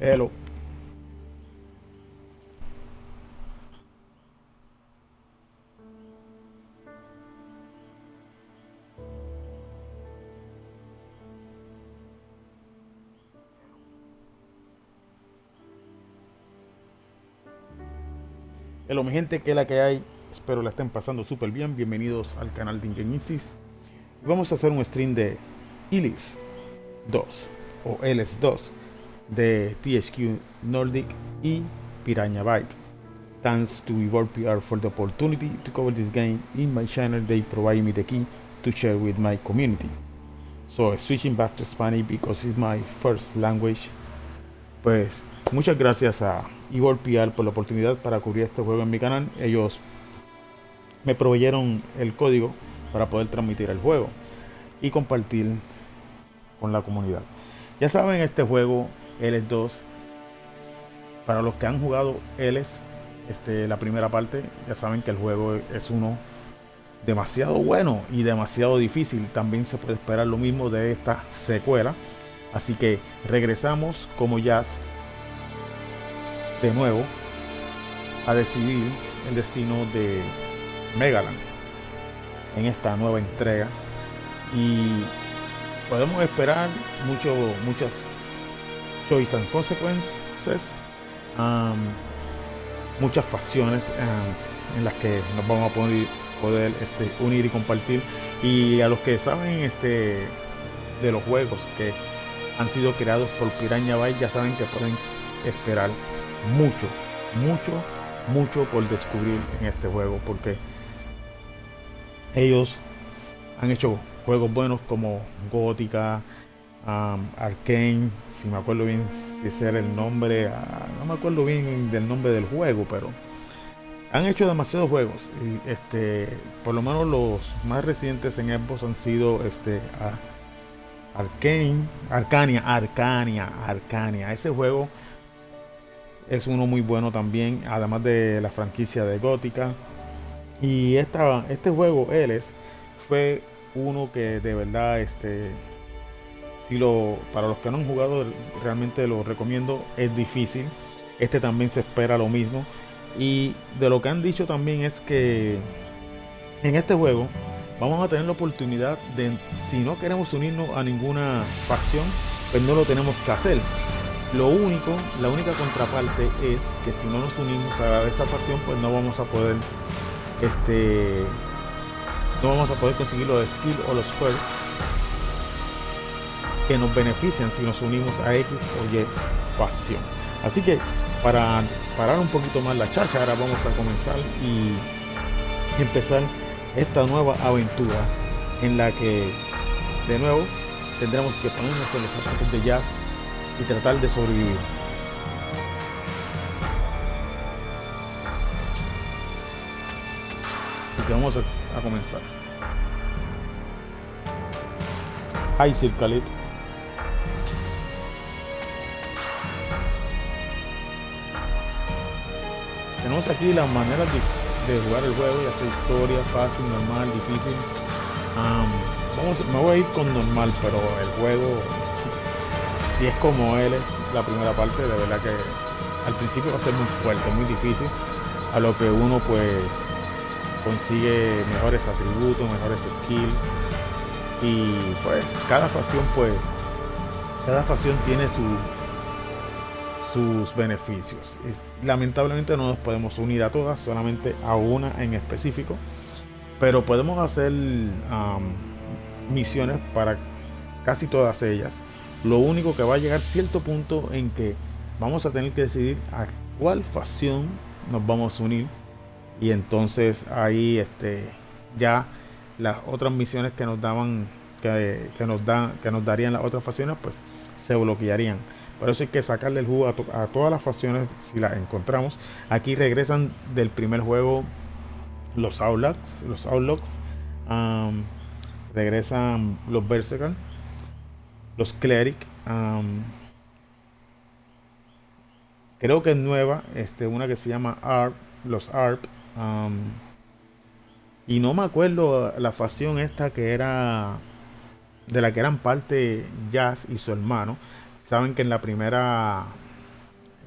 Hello. Hello, mi gente, que es la que hay. Espero la estén pasando súper bien. Bienvenidos al canal de Ingeniisis. Vamos a hacer un stream de Elex 2 o Elex 2 de THQ Nordic y Piranha Byte. Thanks to Evolve PR for the opportunity to cover this game in my channel. They provide me the key to share with my community. So switching back to Spanish because it's my first language. Pues muchas gracias a Evolve PR por la oportunidad para cubrir este juego en mi canal. Ellos me proveyeron el código para poder transmitir el juego y compartir con la comunidad. Ya saben, este juego Elex 2, para los que han jugado Elex, la primera parte, ya saben que el juego es uno demasiado bueno y demasiado difícil. También se puede esperar lo mismo de esta secuela. Así que regresamos como Jazz de nuevo a decidir el destino de Megaland en esta nueva entrega, y podemos esperar muchas choice and consequences, muchas facciones en las que nos vamos a poder unir y compartir. Y a los que saben de los juegos que han sido creados por Piranha Byte, ya saben que pueden esperar mucho por descubrir en este juego, porque ellos han hecho juegos buenos como Gótica, Arcane, si me acuerdo bien si ese era el nombre, no me acuerdo bien del nombre del juego, pero han hecho demasiados juegos. Y por lo menos los más recientes en Xbox han sido Arcania. Ese juego es uno muy bueno también, además de la franquicia de Gótica. Y este juego, Elex, fue uno que de verdad, para los que no han jugado, realmente lo recomiendo. Es difícil. También se espera lo mismo. Y de lo que han dicho también es que en este juego vamos a tener la oportunidad de, si no queremos unirnos a ninguna facción, pues no lo tenemos que hacer. La única contraparte es que si no nos unimos a esa facción, pues no vamos a poder conseguir los skills o los perks que nos benefician si nos unimos a X o Y facción. Así que para parar un poquito más la chacha, ahora vamos a comenzar y empezar esta nueva aventura en la que de nuevo tendremos que ponernos en los zapatos de Jazz y tratar de sobrevivir. Así que vamos a comenzar. Hi Circalit. Tenemos aquí las maneras de jugar el juego, ya sea historia, fácil, normal, difícil. Me voy a ir con normal, pero el juego, si es como él es la primera parte, de verdad que al principio va a ser muy fuerte, muy difícil, a lo que uno pues consigue mejores atributos, mejores skills, y pues cada facción tiene sus beneficios. Lamentablemente no nos podemos unir a todas, solamente a una en específico, pero podemos hacer misiones para casi todas ellas. Lo único que va a llegar cierto punto en que vamos a tener que decidir a cuál facción nos vamos a unir, y entonces ahí ya las otras misiones que nos daban que nos darían las otras facciones pues se bloquearían. Por eso hay que sacarle el jugo a todas las facciones si las encontramos. Aquí regresan del primer juego los Outlaws, regresan los Berserker, los Cleric, creo que es nueva, una que se llama los ARP, y no me acuerdo la facción que era de la que eran parte Jazz y su hermano. Saben que en la primera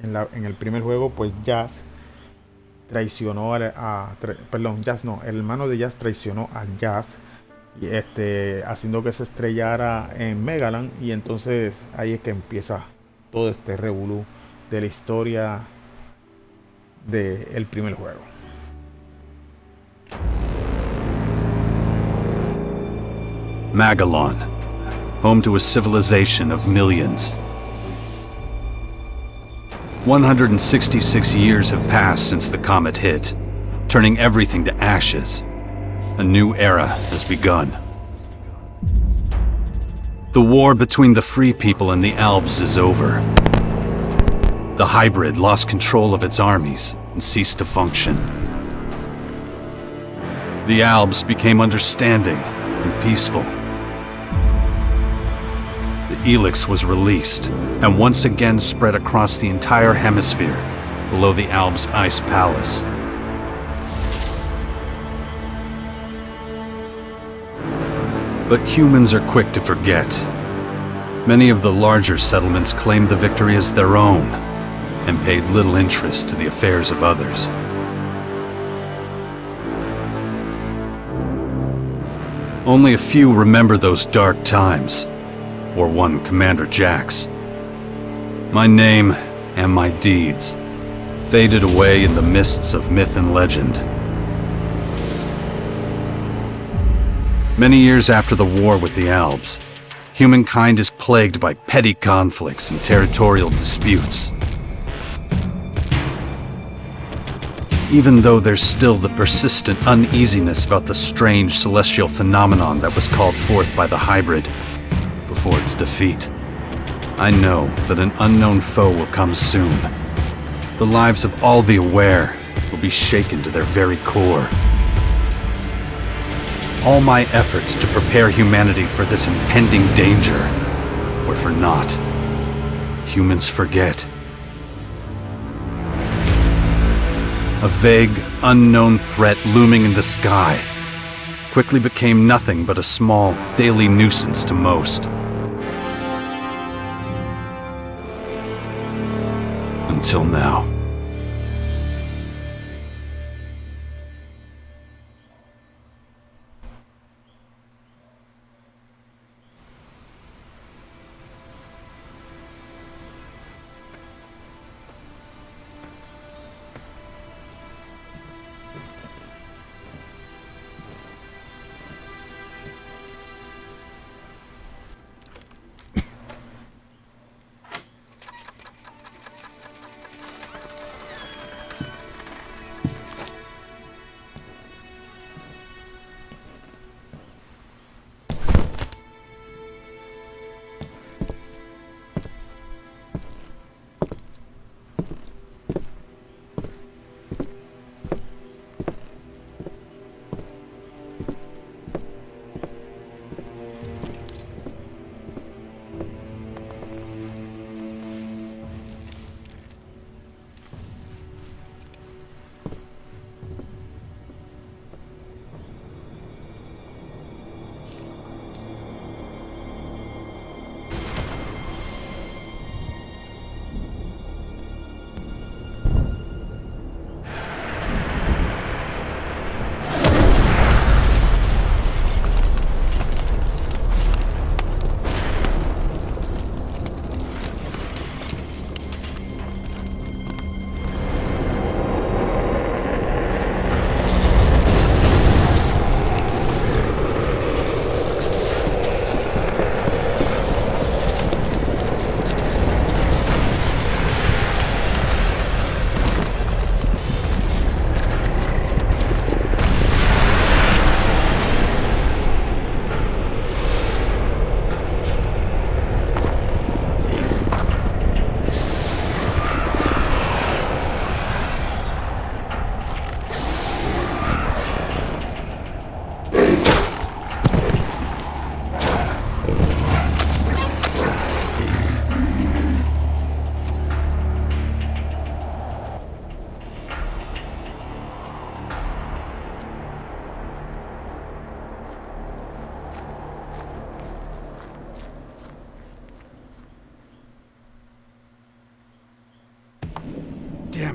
en el primer juego, pues Jazz traicionó perdón, Jazz no, el hermano de Jazz traicionó a Jazz y haciendo que se estrellara en Megaland, y entonces ahí es que empieza todo este revolú de la historia del primer juego. Magalon, home to a civilization of millions. 166 years have passed since the comet hit, turning everything to ashes. A new era has begun. The war between the free people and the Alps is over. The hybrid lost control of its armies and ceased to function. The Alps became understanding and peaceful. The Elex was released and once again spread across the entire hemisphere below the Alps Ice Palace. But humans are quick to forget. Many of the larger settlements claimed the victory as their own and paid little interest to the affairs of others. Only a few remember those dark times, or one Commander Jax. My name and my deeds faded away in the mists of myth and legend. Many years after the war with the Alps, humankind is plagued by petty conflicts and territorial disputes. Even though there's still the persistent uneasiness about the strange celestial phenomenon that was called forth by the hybrid before its defeat, I know that an unknown foe will come soon. The lives of all the aware will be shaken to their very core. All my efforts to prepare humanity for this impending danger were for naught. Humans forget. A vague, unknown threat looming in the sky quickly became nothing but a small, daily nuisance to most. Until now.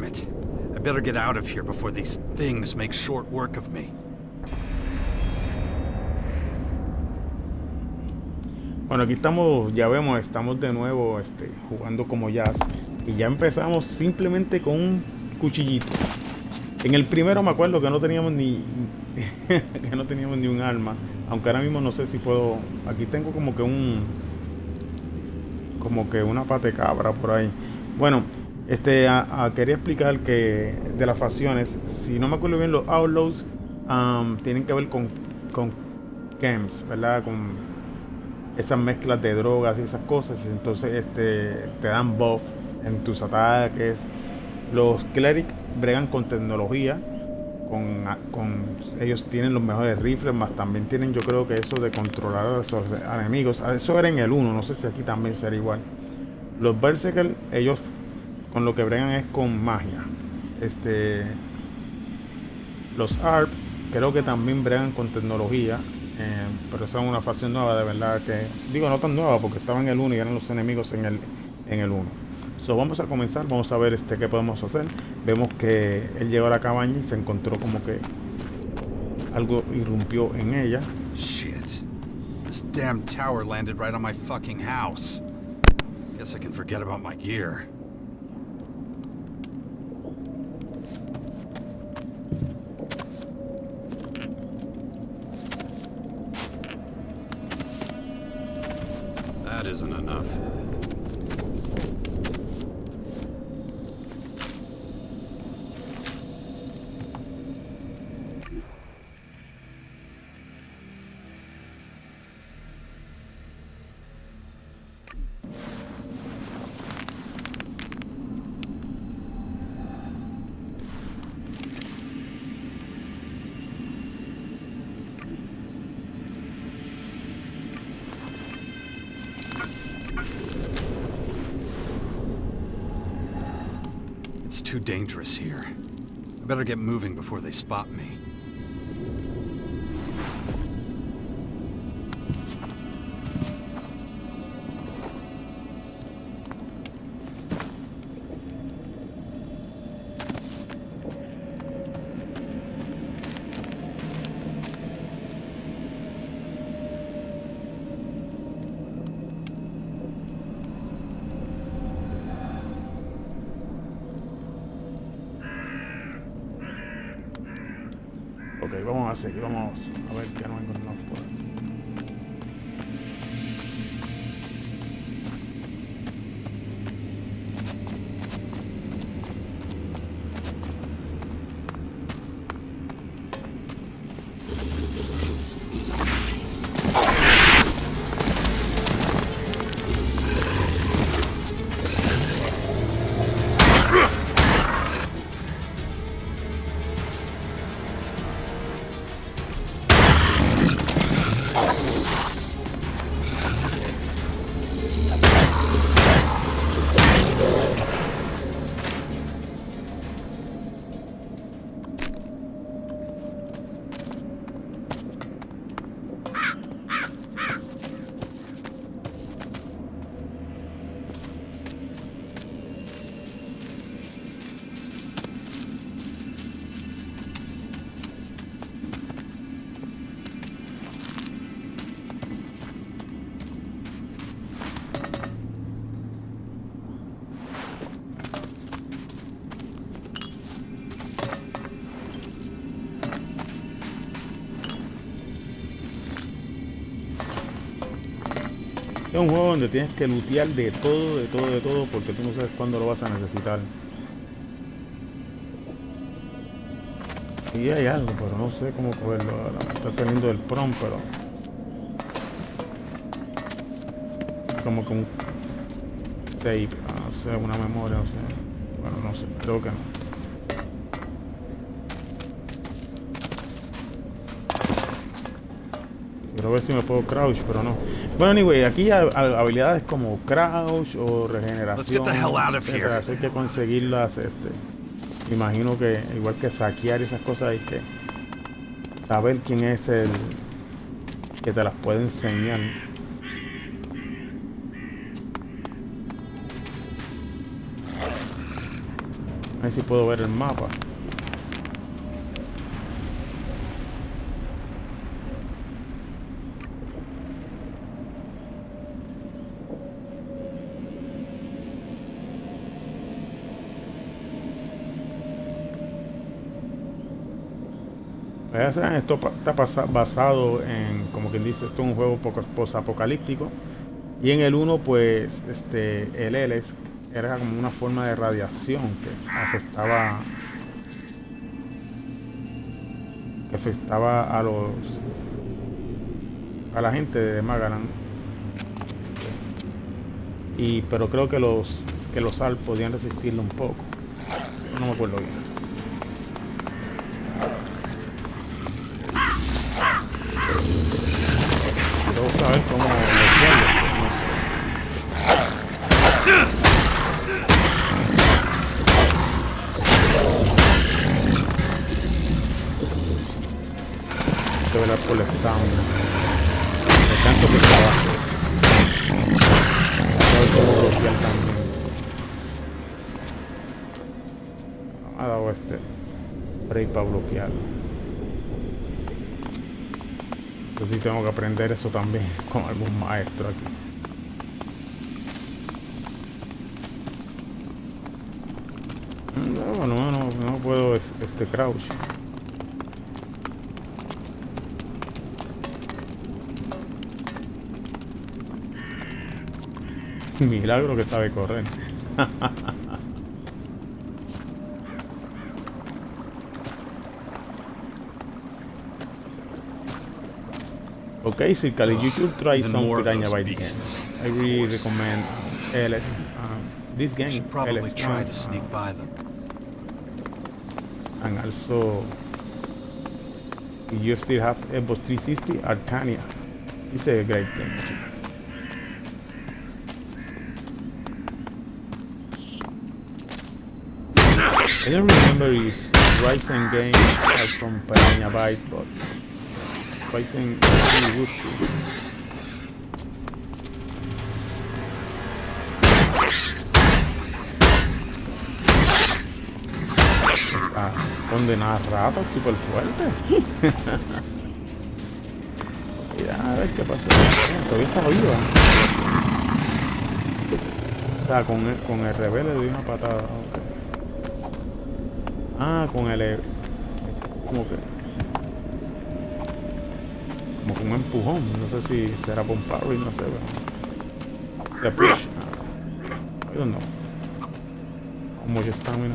it. I better get out of here before these things make short work of me. Bueno, aquí estamos, ya vemos, estamos de nuevo jugando como jazz. Y ya empezamos simplemente con un cuchillito. En el primero me acuerdo que no teníamos ni que no teníamos ni un arma. Aunque ahora mismo no sé si puedo. Aquí tengo como que una pata de cabra por ahí. Bueno, quería explicar que de las facciones, si no me acuerdo bien, los Outlaws tienen que ver con chems, ¿verdad? Con esas mezclas de drogas y esas cosas. Entonces te dan buff en tus ataques. Los clerics bregan con tecnología. Ellos tienen los mejores rifles, más también tienen, yo creo que eso de controlar a los enemigos. Eso era en el 1, no sé si aquí también será igual. Los Berserker, ellos con lo que bregan es con magia. Los ARP creo que también bregan con tecnología, pero esa es una facción nueva, de verdad que digo no tan nueva porque estaba en el 1 y eran los enemigos en el 1. So, vamos a comenzar, vamos a ver qué podemos hacer. Vemos que él llegó a la cabaña y se encontró como que algo irrumpió en ella. Shit. This damn tower landed right on my fucking house. Guess I can forget about my gear. That isn't enough. It's too dangerous here. I better get moving before they spot me. Ok, vamos a seguir, vamos a ver qué nos encontramos por aquí. Es un juego donde tienes que lootear de todo, porque tú no sabes cuándo lo vas a necesitar. Y hay algo, pero no sé cómo cogerlo ahora. Está saliendo del prom, pero... como que un tape, no sé, una memoria, no sé. Bueno, no sé, creo que no. Quiero ver si me puedo crouch, pero no. Bueno, anyway, aquí hay habilidades como crouch o regeneración. Let's get the hell out of here. Hay que conseguirlas, me imagino que igual que saquear esas cosas hay que saber quién es el que te las puede enseñar. ver si puedo ver el mapa. Esto está basado en, como quien dice, esto es un juego post-apocalíptico. Y en el uno, pues, el Elex era como una forma de radiación que afectaba a la gente de Magalan. Pero creo que los ALP podían resistirlo un poco. No me acuerdo bien. Quiero saber cómo lo pierdo. No sé. Hay que velar por el stamina. El tanto que trabajo. Saber cómo bloquear también. Me ha dado break para bloquearlo. No sé si tengo que aprender eso también con algún maestro aquí. No puedo crouch. Milagro que sabe correr. Okay, Circali, you should try some Piranha Bytes games. I really recommend Elex. This game, Should probably Elex, try to sneak by them. and also, if you still have Xbox 360, Arcania. It's a great game. I don't remember if Ryzen games are from Piranha Bytes, but Ryzen is really good too. Condenada rata, súper fuerte. Ya, a ver qué pasó. Todavía está viva. O sea, con el revés le doy una patada. Okay. Con el... Como con un empujón. No sé si será por un parry, no sé. Pero se push. I don't know. How much stamina.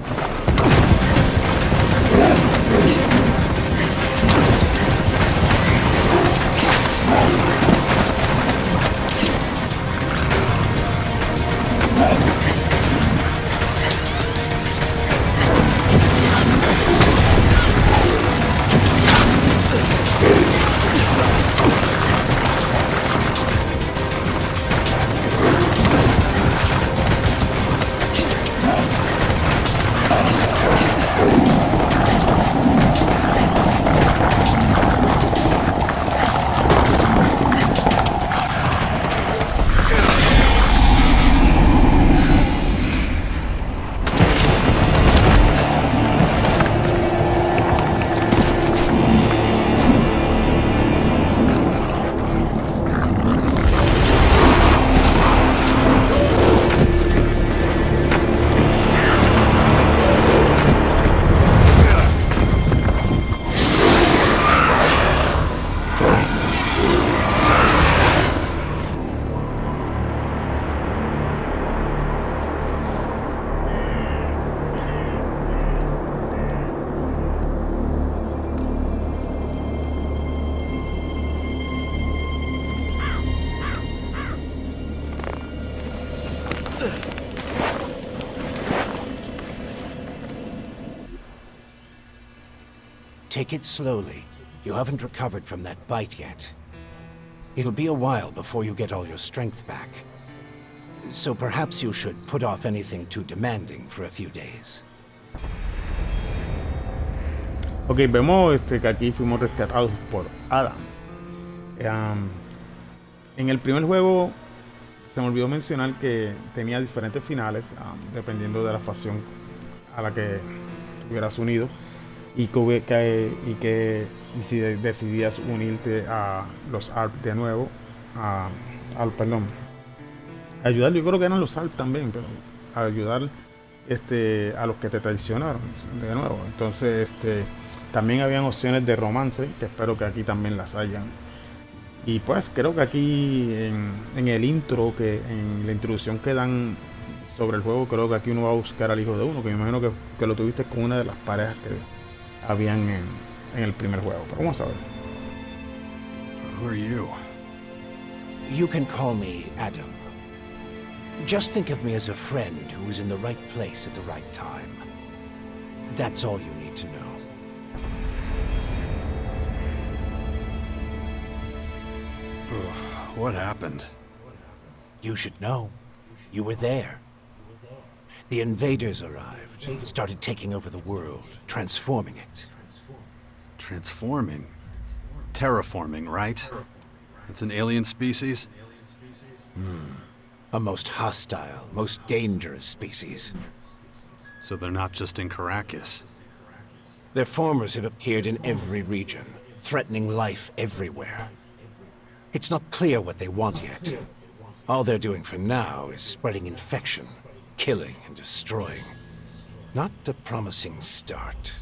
Take it slowly. You haven't recovered from that bite yet. It'll be a while before you get all your strength back. So perhaps you should put off anything too demanding for a few days. Ok, vemos que aquí fuimos rescatados por Adam. En el primer juego se me olvidó mencionar que tenía diferentes finales dependiendo de la facción a la que te hubieras unido y si decidías unirte a los ARP de nuevo, perdón, ayudar, yo creo que eran los ARP también, pero a ayudar a los que te traicionaron de nuevo. Entonces también habían opciones de romance, que espero que aquí también las hayan. Y pues creo que aquí en el intro, en la introducción que dan sobre el juego, creo que aquí uno va a buscar al hijo de uno, que me imagino que lo tuviste con una de las parejas que habían en el primer juego. Pero vamos a ver. Who are you? You can call me Adam. Just think of me as a friend who was in the right place at the right time. That's all you need to know. What happened? You should know. You were there. The invaders arrived, started taking over the world, transforming it. Transforming? Terraforming, right? It's an alien species? A most hostile, most dangerous species. So they're not just in Caracas. Their formers have appeared in every region, threatening life everywhere. It's not clear what they want yet. All they're doing for now is spreading infection, killing and destroying. Not a promising start.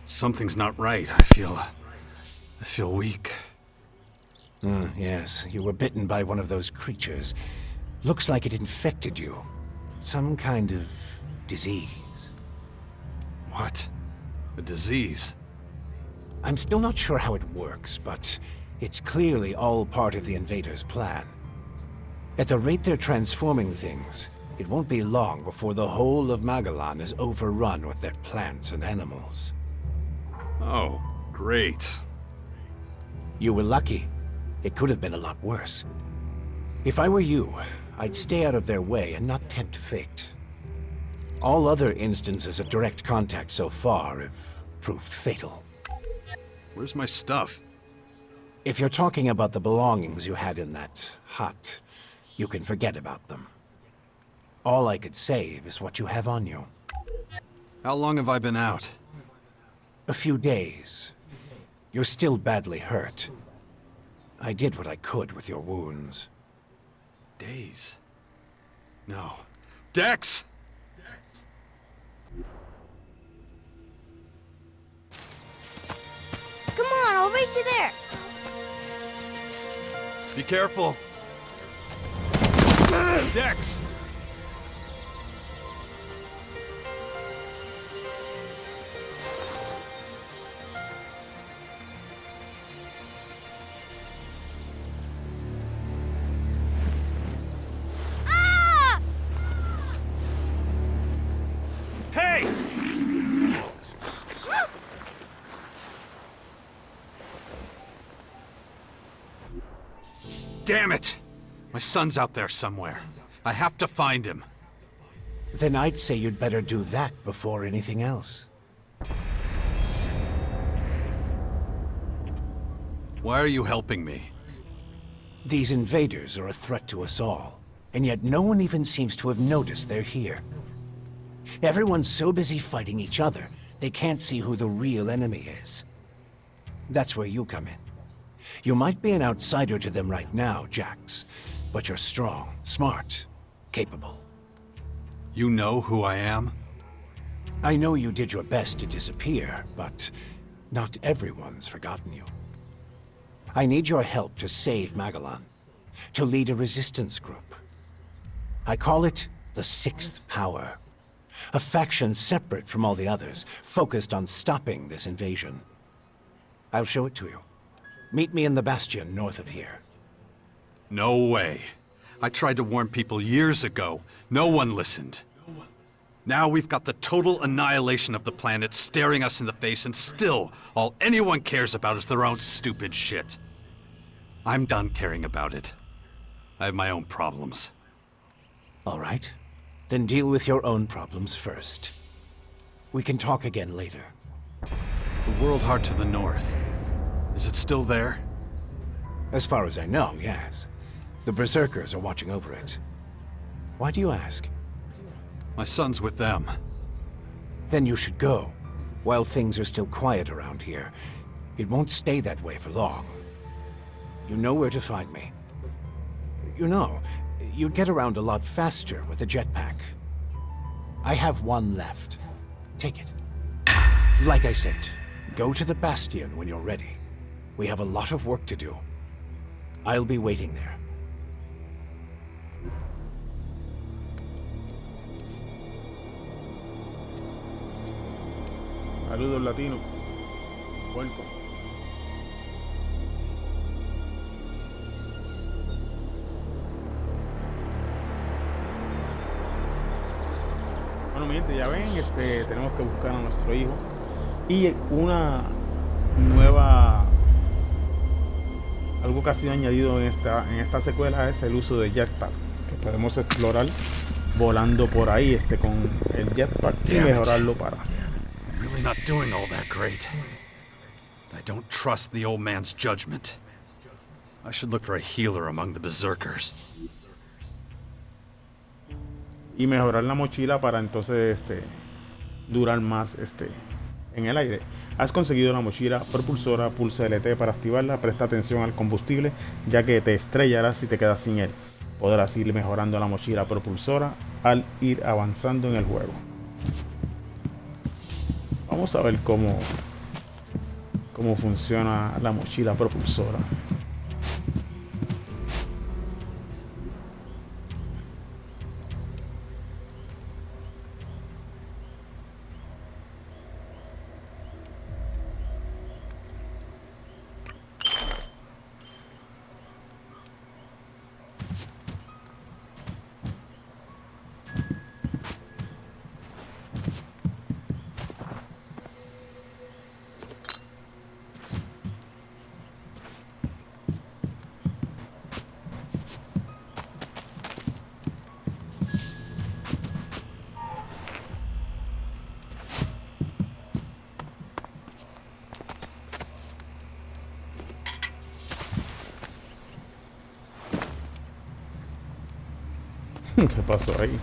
Something's not right. I feel weak. Yes, you were bitten by one of those creatures. Looks like it infected you. Some kind of disease. What? A disease? I'm still not sure how it works, but it's clearly all part of the invaders' plan. At the rate they're transforming things, it won't be long before the whole of Magalan is overrun with their plants and animals. Oh, great. You were lucky. It could have been a lot worse. If I were you, I'd stay out of their way and not tempt fate. All other instances of direct contact so far have proved fatal. Where's my stuff? If you're talking about the belongings you had in that hut, you can forget about them. All I could save is what you have on you. How long have I been out? A few days. You're still badly hurt. I did what I could with your wounds. Days? No. Dex! Come on, I'll race you there. Be careful! Dex! Ah! Hey! Damn it! My son's out there somewhere. I have to find him. Then I'd say you'd better do that before anything else. Why are you helping me? These invaders are a threat to us all, and yet no one even seems to have noticed they're here. Everyone's so busy fighting each other, they can't see who the real enemy is. That's where you come in. You might be an outsider to them right now, Jax, but you're strong, smart, capable. You know who I am? I know you did your best to disappear, but not everyone's forgotten you. I need your help to save Magalan, to lead a resistance group. I call it the Sixth Power, a faction separate from all the others, focused on stopping this invasion. I'll show it to you. Meet me in the Bastion north of here. No way. I tried to warn people years ago. No one listened. Now we've got the total annihilation of the planet staring us in the face, and still, all anyone cares about is their own stupid shit. I'm done caring about it. I have my own problems. All right. Then deal with your own problems first. We can talk again later. The World Heart to the north. Is it still there? As far as I know, yes. The Berserkers are watching over it. Why do you ask? My son's with them. Then you should go, while things are still quiet around here. It won't stay that way for long. You know where to find me. You know, you'd get around a lot faster with a jetpack. I have one left. Take it. Like I said, go to the Bastion when you're ready. We have a lot of work to do. I'll be waiting there. Saludos latino. Welcome. Bueno, mi gente, ya ven, tenemos que buscar a nuestro hijo. Y una nueva, algo que ha sido añadido en esta secuela es el uso de jetpack, que podemos explorar volando por ahí con el jetpack y mejorarlo para. I'm really not doing all that great. I don't trust the old man's judgment. I should look for a healer among the berserkers. Y mejorar la mochila para entonces durar más en el aire. Has conseguido la mochila propulsora, pulsa LT para activarla. Presta atención al combustible, ya que te estrellarás si te quedas sin él. Podrás ir mejorando la mochila propulsora al ir avanzando en el juego. Vamos a ver cómo funciona la mochila propulsora. ¿Qué pasó ahí?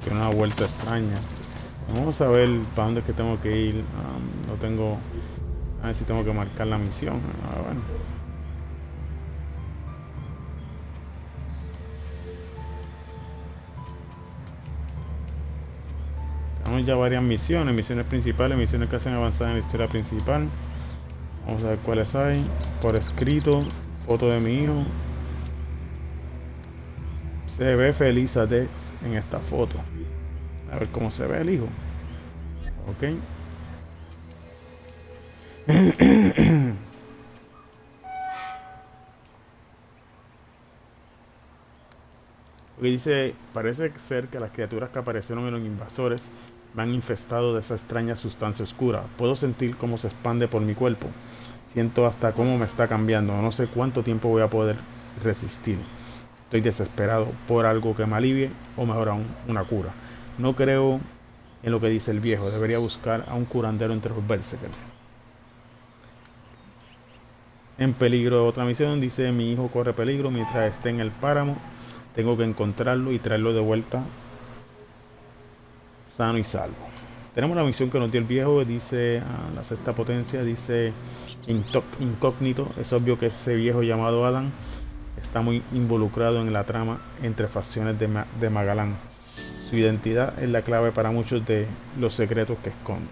Tiene una vuelta extraña. Vamos a ver para dónde es que tengo que ir. No tengo. A ver si tengo que marcar la misión. Bueno. Tenemos ya varias misiones. Misiones principales, misiones que hacen avanzar en la historia principal. Vamos a ver cuáles hay. Por escrito. Foto de mi hijo. Se ve feliz a Dex en esta foto. A ver cómo se ve el hijo. Ok. Porque dice, parece ser que las criaturas que aparecieron en los invasores me han infestado de esa extraña sustancia oscura. Puedo sentir cómo se expande por mi cuerpo. Siento hasta cómo me está cambiando. No sé cuánto tiempo voy a poder resistir. Estoy desesperado por algo que me alivie o mejor aún una cura. No creo en lo que dice el viejo. Debería buscar a un curandero entre los berserkers. En peligro, otra misión. Dice, mi hijo corre peligro mientras esté en el páramo. Tengo que encontrarlo y traerlo de vuelta sano y salvo. Tenemos la misión que nos dio el viejo. Dice la sexta potencia. Dice incógnito. Es obvio que ese viejo llamado Adam está muy involucrado en la trama entre facciones de Magalán. Su identidad es la clave para muchos de los secretos que esconde.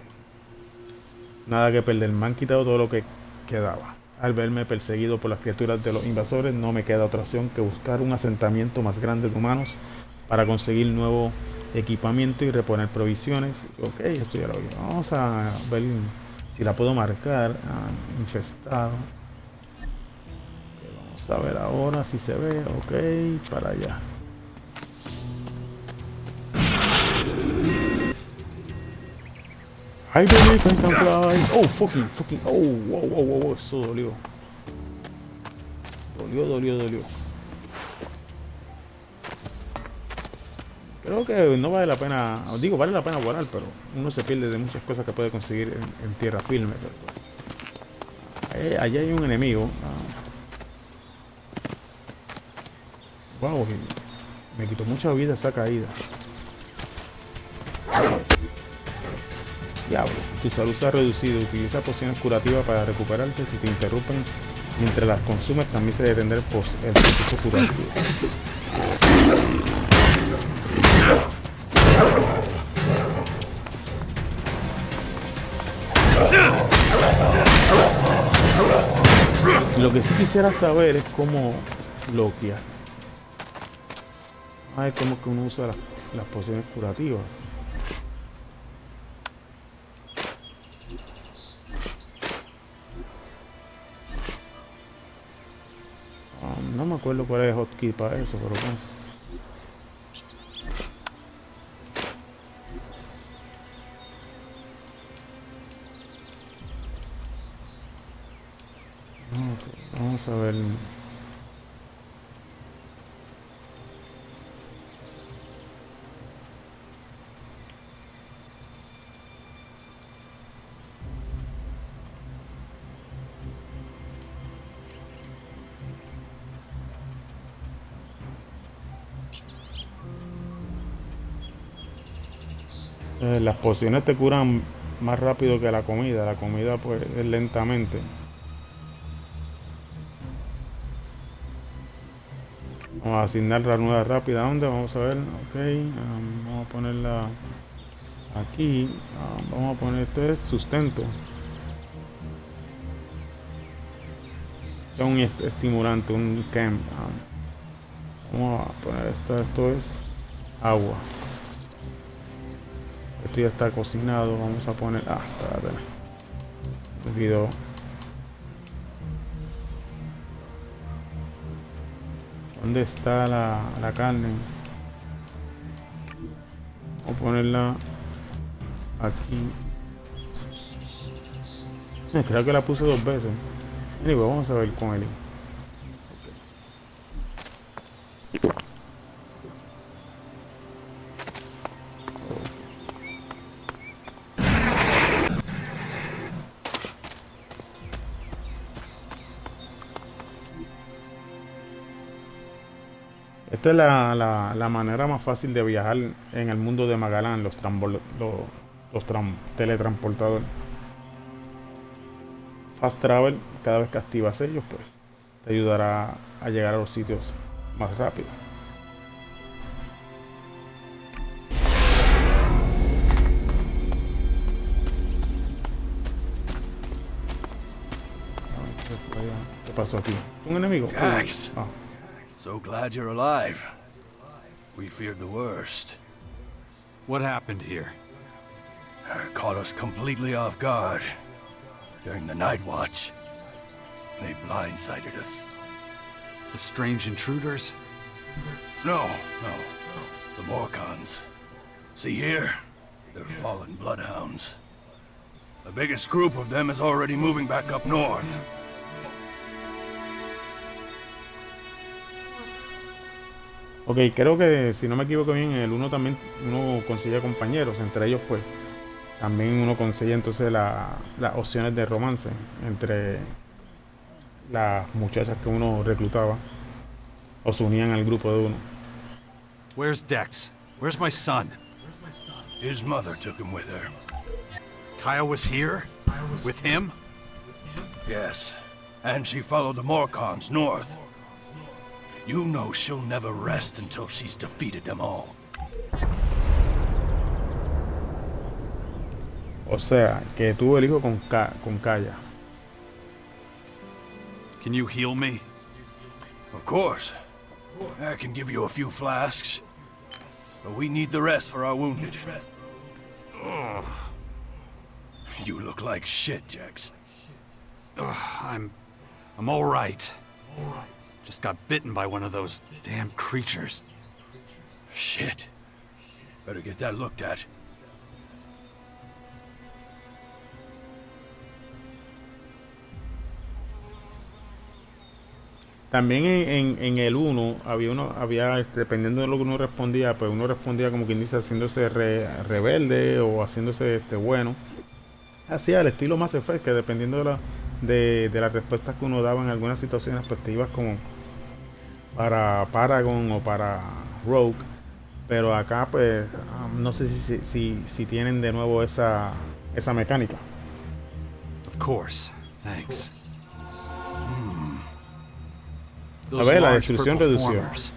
Nada que perder, me han quitado todo lo que quedaba. Al verme perseguido por las criaturas de los invasores, no me queda otra opción que buscar un asentamiento más grande de humanos para conseguir nuevo equipamiento y reponer provisiones. Ok, esto ya lo vi. Vamos a ver si la puedo marcar. Infestado. A ver ahora si se ve. Ok, para allá. I believe I can fly. Oh, fucking. Oh, wow. Eso dolió. Dolió. Creo que no vale la pena. Digo, vale la pena volar, pero uno se pierde de muchas cosas que puede conseguir en tierra firme. Allá hay un enemigo. Wow, me quitó mucha vida esa caída. Diablo, tu salud se ha reducido. Utiliza pociones curativas para recuperarte. Si te interrumpen mientras las consumes, también se detendrá el proceso curativo. Lo que sí quisiera saber es cómo bloquear. Ay, cómo que uno usa las pociones curativas. No me acuerdo cuál es el hotkey para eso, pero pues. Vamos a ver. Las pociones te curan más rápido que la comida. La comida pues es lentamente. Vamos a asignar ranura rápida. ¿Dónde? Vamos a ver. Ok. Vamos a ponerla aquí. Vamos a poner esto es sustento. Es un estimulante, un chem. Vamos a poner esto. Esto es agua. Esto ya está cocinado. Vamos a poner. Espérate. Me olvidó. ¿Dónde está la carne? Vamos a ponerla aquí. Creo que la puse 2 veces. Anyway, vamos a ver con él. Esta es la manera más fácil de viajar en el mundo de Magalán, los teletransportadores. Fast Travel, cada vez que activas ellos, pues te ayudará a llegar a los sitios más rápido. ¿Qué pasó aquí? ¿Un enemigo? Jax! So glad you're alive. We feared the worst. What happened here? Caught us completely off guard. During the night watch, they blindsided us. The strange intruders? No. The Morcons. See here? They're fallen bloodhounds. The biggest group of them is already moving back up north. Ok, creo que si no me equivoco bien, en el 1 también uno consigue compañeros, entre ellos pues también uno consigue entonces las opciones de romance entre las muchachas que uno reclutaba o se unían al grupo de uno. Where's Dex? Where's my son? His mother took him with her. Kaya was here? With him? Yes, and she followed the Morcons north. You know she'll never rest until she's defeated them all. O sea, que tuvo el hijo con Kaya. Can you heal me? Of course. I can give you a few flasks. But we need the rest for our wounded. Ugh. You look like shit, Jax. I'm all right. Just got bitten by one of those damn creatures. Shit. Better get that looked at. También en el 1 había dependiendo de lo que uno respondía, pues uno respondía como quien dice haciéndose rebelde o haciéndose bueno. Así al estilo Mass Effect, que dependiendo de las respuestas que uno daba en algunas situaciones, pues te ibas como para Paragon o para Rogue, pero acá pues no sé si tienen de nuevo esa mecánica. Of course. Thanks. A Those ver, la large destrucción purple redució. formers.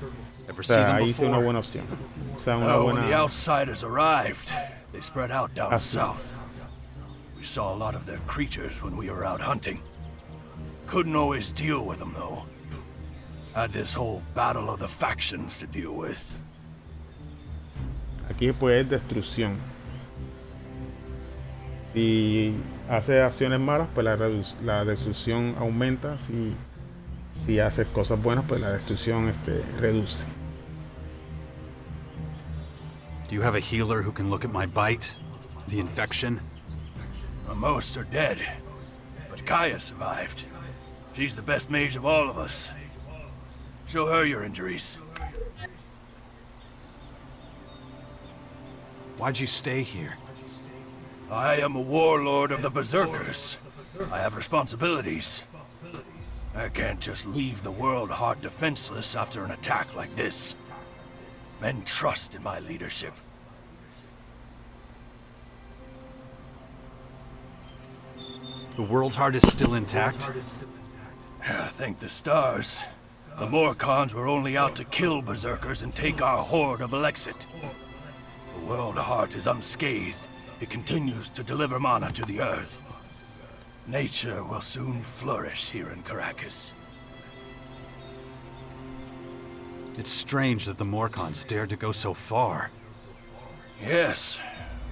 Ever O see sea, them ahí hice una before? buena opción. O sea, una Well, when the buena... outsiders arrived, they spread out down Así. south. We saw a lot of their creatures when we were out hunting. Couldn't always deal with them, though. Had this whole battle of the factions to deal with. Aquí pues es destrucción. Si hace acciones malas, pues la destrucción aumenta. Si hace cosas buenas, pues la destrucción reduce. Do you have a healer who can look at my bite? The infection? Most are dead, but Kaya survived. She's the best mage of all of us. Show her your injuries. Why'd you stay here? I am a warlord of the Berserkers. I have responsibilities. I can't just leave the world hard defenseless after an attack like this. Men trust in my leadership. The World Heart is still intact? Thank the stars. The Morcons were only out to kill Berserkers and take our horde of Elexit. The World Heart is unscathed. It continues to deliver mana to the earth. Nature will soon flourish here in Caracas. It's strange that the Morcons dared to go so far. Yes,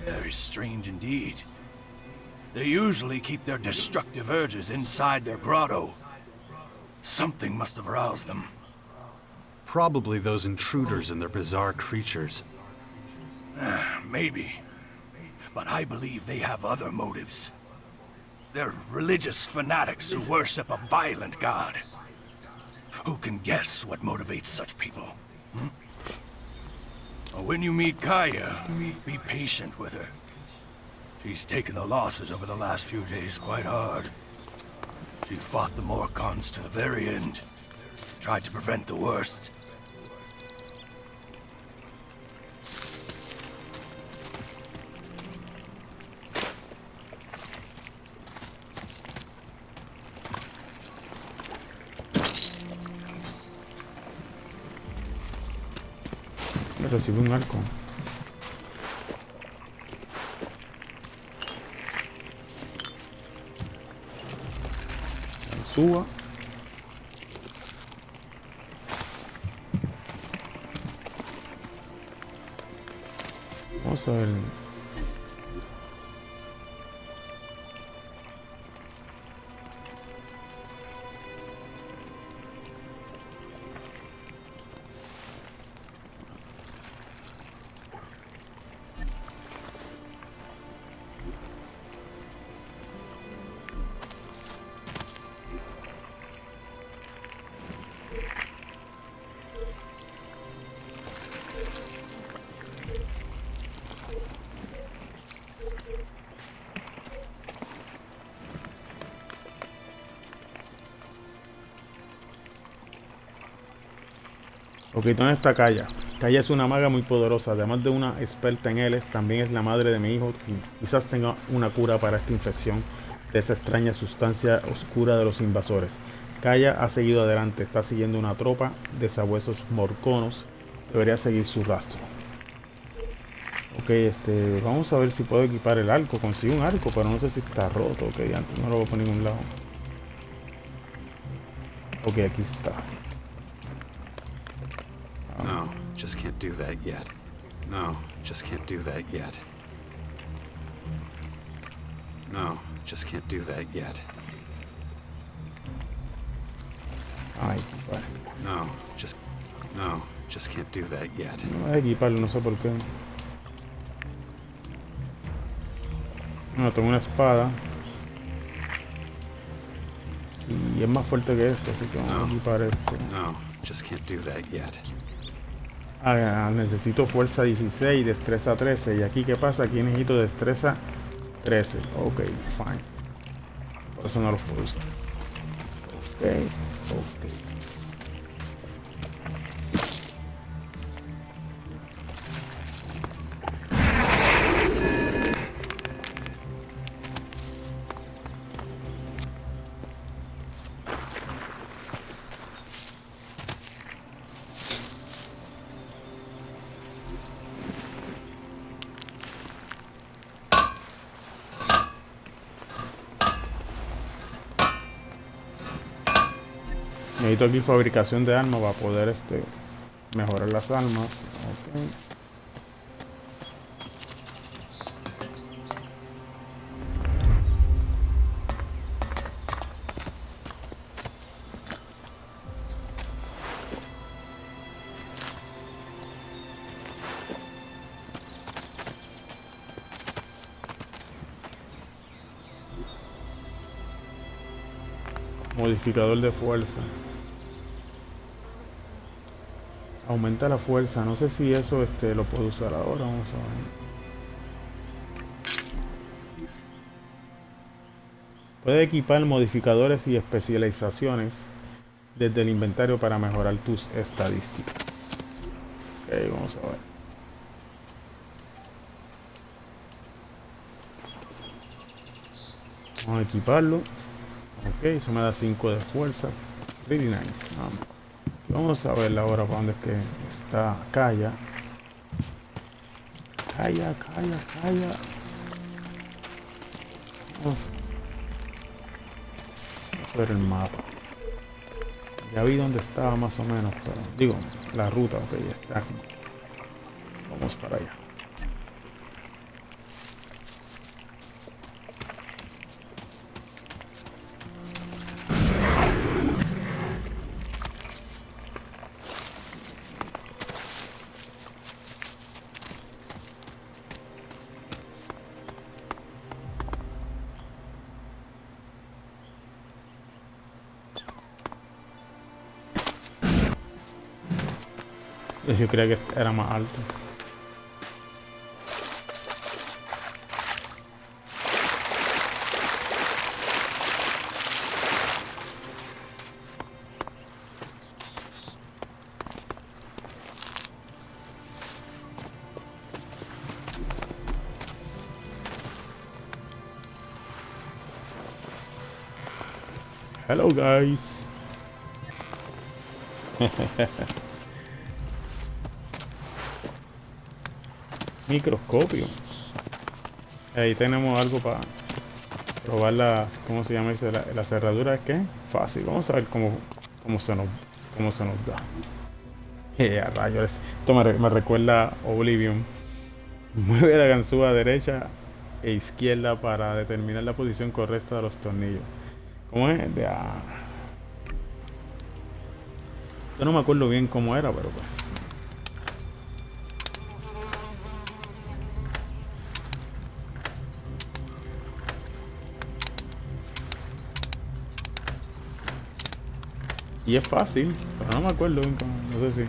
very strange indeed. They usually keep their destructive urges inside their grotto. Something must have roused them. Probably those intruders and their bizarre creatures. Maybe. But I believe they have other motives. They're religious fanatics who worship a violent god. Who can guess what motivates such people? When you meet Kaya, be patient with her. She's taken the losses over the last few days quite hard. She fought the Morcons to the very end. Tried to prevent the worst. Recibe un arco. Suba. Vamos a ver. Ok, ¿dónde está Kaya? Kaya es una maga muy poderosa, además de una experta en Elex, también es la madre de mi hijo y quizás tenga una cura para esta infección de esa extraña sustancia oscura de los invasores. Kaya ha seguido adelante, está siguiendo una tropa de sabuesos morconos, debería seguir su rastro. Ok, vamos a ver si puedo equipar el arco, consigo un arco, pero no sé si está roto, ok, antes no lo voy a poner en ningún lado. Ok, aquí está. No, just can't do that yet. No, just can't do that yet. No, just can't do that yet. Ay, vale. No, just can't do that yet. No voy a equiparlo, no sé por qué. Bueno, tengo una espada. Sí, es más fuerte que esto, así que vamos a equipar esto. No, just can't do that yet. Necesito fuerza 16, destreza 13. ¿Y aquí qué pasa? Aquí necesito destreza 13. Ok, fine. Por eso no los puedo usar. Ok, ok. Necesito aquí fabricación de armas para poder mejorar las armas. Ok. Modificador de fuerza. Aumenta la fuerza. No sé si eso lo puedo usar ahora. Vamos a ver. Puedes equipar modificadores y especializaciones desde el inventario para mejorar tus estadísticas. Ok, vamos a ver. Vamos a equiparlo. Ok, eso me da 5 de fuerza. Really nice. Vamos a ver ahora para dónde es que está. Calla. Calla. Vamos a ver el mapa. Ya vi dónde estaba más o menos, pero digo, la ruta, ok, ya está. Vamos para allá. Yo creía que era más alto. Hello guys. Microscopio. Ahí tenemos algo para probar la, ¿cómo se llama eso? La cerradura. ¿Es que? Fácil. Vamos a ver cómo se nos da. A rayos. Esto me recuerda a Oblivion. Mueve la ganzúa derecha e izquierda para determinar la posición correcta de los tornillos. ¿Cómo es? Yo no me acuerdo bien cómo era, pero pues. Y es fácil, pero no me acuerdo bien cómo. No sé si.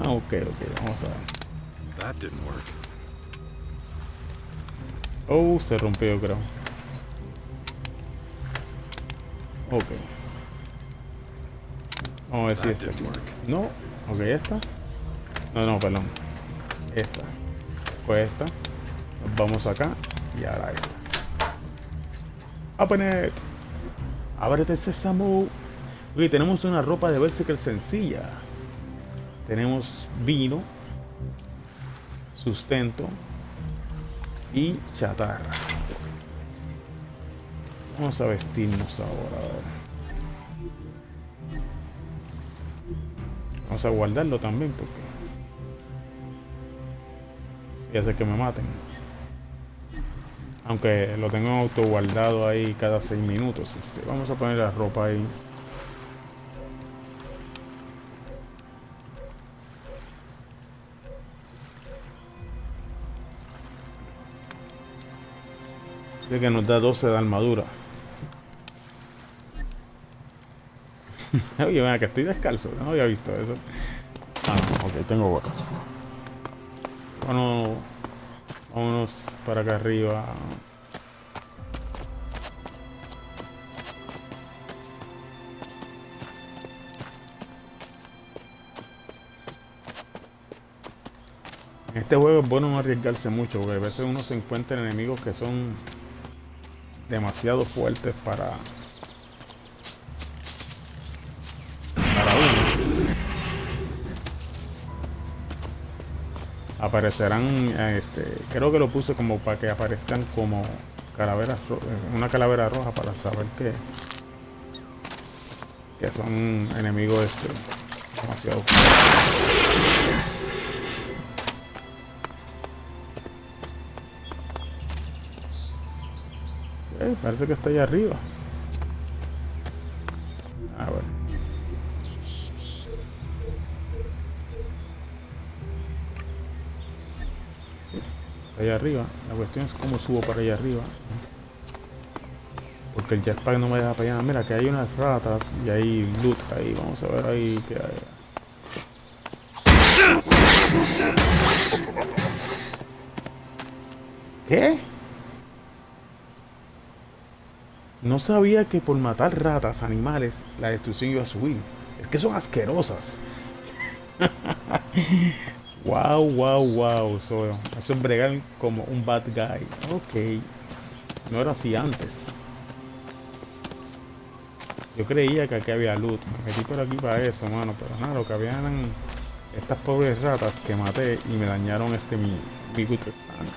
Ok, vamos a ver. That didn't work. Oh, se rompió, creo. Ok. Vamos a ver si esta. No, ok, esta. No, perdón. Esta. Pues esta. Nos vamos acá. Y ahora esta. Open it. Ábrete sésamo. Ok, tenemos una ropa de Berserker sencilla. Tenemos vino, sustento y chatarra. Vamos a vestirnos ahora. A ver. Vamos a guardarlo también porque ya sé que me maten. Aunque lo tengo auto guardado ahí cada 6 minutos. Vamos a poner la ropa ahí. De que nos da 12 de armadura. Oye, venga, que estoy descalzo. No había visto eso. No, ok, tengo botas. Vámonos para acá arriba. En este juego es bueno no arriesgarse mucho, porque a veces uno se encuentra en enemigos que son demasiado fuertes para uno. Aparecerán, creo que lo puse como para que aparezcan como calaveras, una calavera roja para saber que son enemigos demasiado. Parece que está allá arriba. A ver. Sí, está allá arriba. La cuestión es cómo subo para allá arriba. Porque el jetpack no me deja para allá. Mira, que hay unas ratas y hay loot ahí. Vamos a ver ahí qué hay. ¿Qué? No sabía que por matar ratas, animales, la destrucción iba a subir. Es que son asquerosas. Wow, wow, wow. Eso es bregar como un bad guy. Ok. No era así antes. Yo creía que aquí había loot. Me metí por aquí para eso, mano. Pero nada, lo que habían eran estas pobres ratas que maté y me dañaron mi good stand.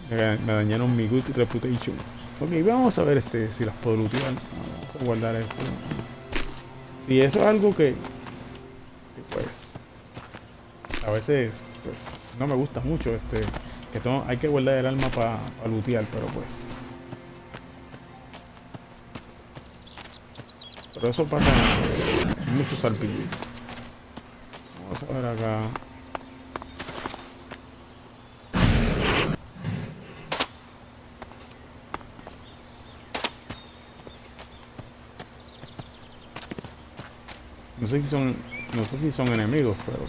Me dañaron mi good reputation. Ok, vamos a ver si las puedo lootear. Vamos a guardar esto. Si eso es algo que pues a veces pues no me gusta mucho que hay que guardar el arma para lootear, pero pues eso pasa en muchos RPGs. Vamos a ver acá. No sé si son enemigos, pero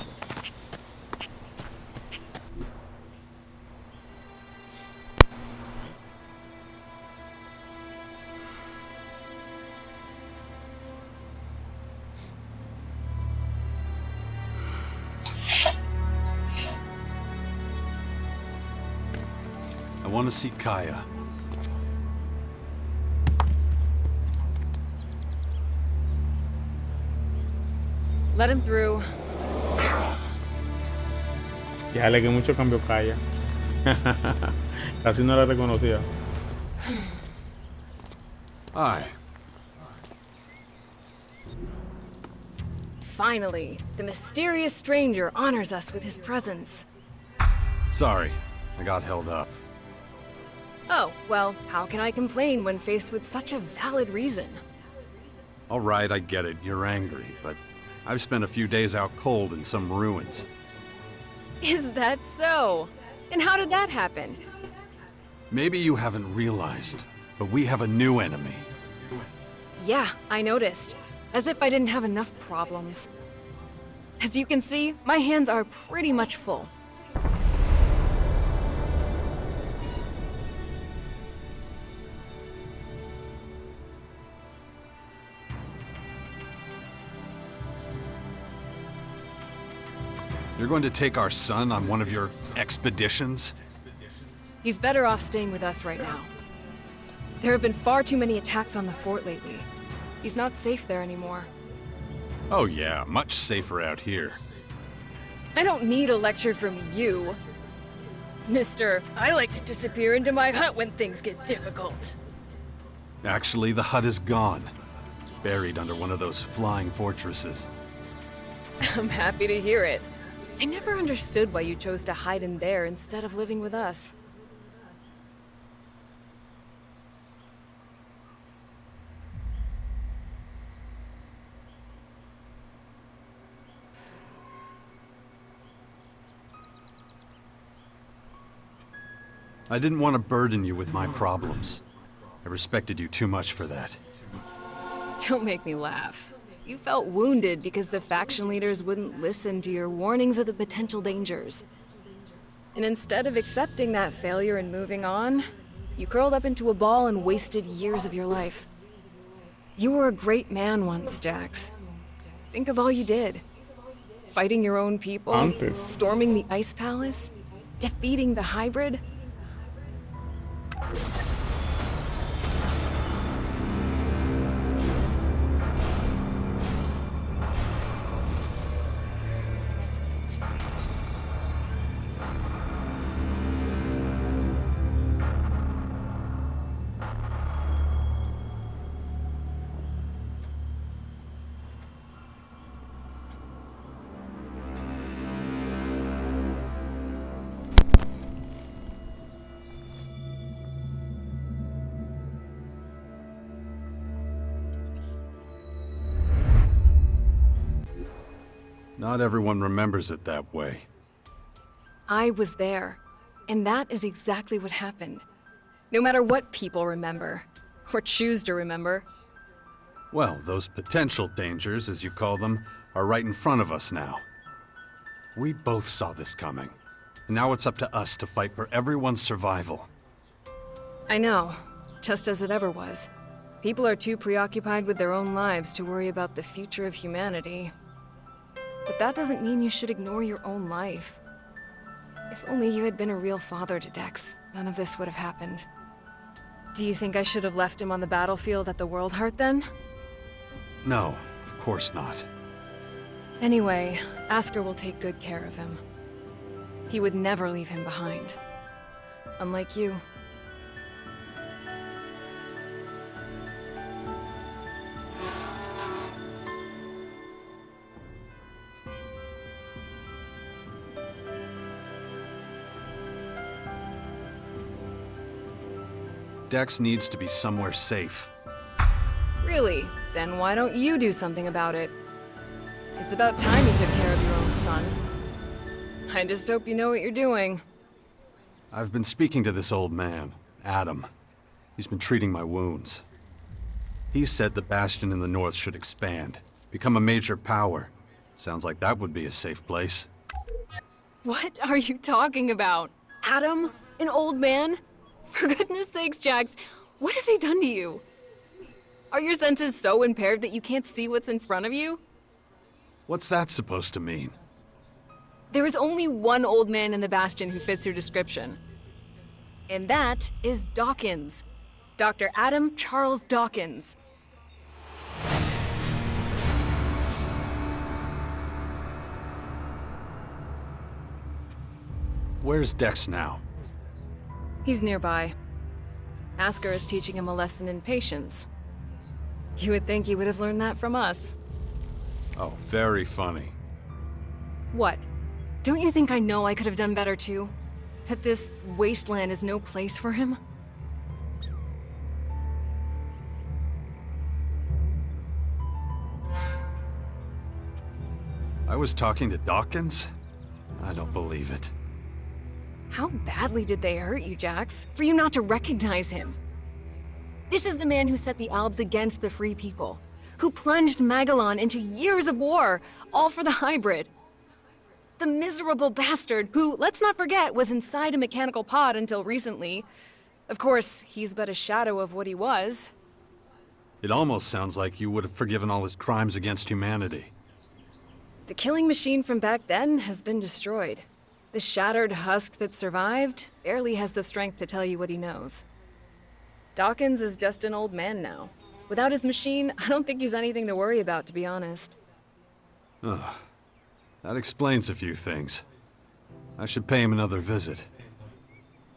I want to see Kaya. Let him through. ya le que mucho cambio Kaya. Casi no la reconocía. Hi. Finally, the mysterious stranger honors us with his presence. Sorry, I got held up. Oh, well, how can I complain when faced with such a valid reason? All right, I get it. You're angry, but I've spent a few days out cold in some ruins. Is that so? And how did that happen? Maybe you haven't realized, but we have a new enemy. Yeah, I noticed. As if I didn't have enough problems. As you can see, my hands are pretty much full. You're going to take our son on one of your expeditions? He's better off staying with us right now. There have been far too many attacks on the fort lately. He's not safe there anymore. Oh yeah, much safer out here. I don't need a lecture from you. Mister, I like to disappear into my hut when things get difficult. Actually, the hut is gone. Buried under one of those flying fortresses. I'm happy to hear it. I never understood why you chose to hide in there instead of living with us. I didn't want to burden you with my problems. I respected you too much for that. Don't make me laugh. You felt wounded because the faction leaders wouldn't listen to your warnings of the potential dangers. And instead of accepting that failure and moving on, you curled up into a ball and wasted years of your life. You were a great man once, Jax. Think of all you did. Fighting your own people, storming the Ice Palace, defeating the Hybrid. Not everyone remembers it that way. I was there, and that is exactly what happened. No matter what people remember, or choose to remember. Well, those potential dangers, as you call them, are right in front of us now. We both saw this coming. And now it's up to us to fight for everyone's survival. I know, just as it ever was. People are too preoccupied with their own lives to worry about the future of humanity. But that doesn't mean you should ignore your own life. If only you had been a real father to Dex, none of this would have happened. Do you think I should have left him on the battlefield at the World Heart then? No, of course not. Anyway, Asker will take good care of him. He would never leave him behind. Unlike you. Dex needs to be somewhere safe. Really? Then why don't you do something about it? It's about time you took care of your own son. I just hope you know what you're doing. I've been speaking to this old man, Adam. He's been treating my wounds. He said the Bastion in the north should expand, become a major power. Sounds like that would be a safe place. What are you talking about? Adam? An old man? For goodness sakes, Jax, what have they done to you? Are your senses so impaired that you can't see what's in front of you? What's that supposed to mean? There is only one old man in the Bastion who fits your description. And that is Dawkins. Dr. Adam Charles Dawkins. Where's Dex now? He's nearby. Asker is teaching him a lesson in patience. You would think he would have learned that from us. Oh, very funny. What? Don't you think I know I could have done better too? That this wasteland is no place for him? I was talking to Dawkins? I don't believe it. How badly did they hurt you, Jax, for you not to recognize him? This is the man who set the Albs against the Free People, who plunged Magellan into years of war, all for the hybrid. The miserable bastard who, let's not forget, was inside a mechanical pod until recently. Of course, he's but a shadow of what he was. It almost sounds like you would have forgiven all his crimes against humanity. The killing machine from back then has been destroyed. The shattered husk that survived barely has the strength to tell you what he knows. Dawkins is just an old man now. Without his machine, I don't think he's anything to worry about, to be honest. That explains a few things. I should pay him another visit.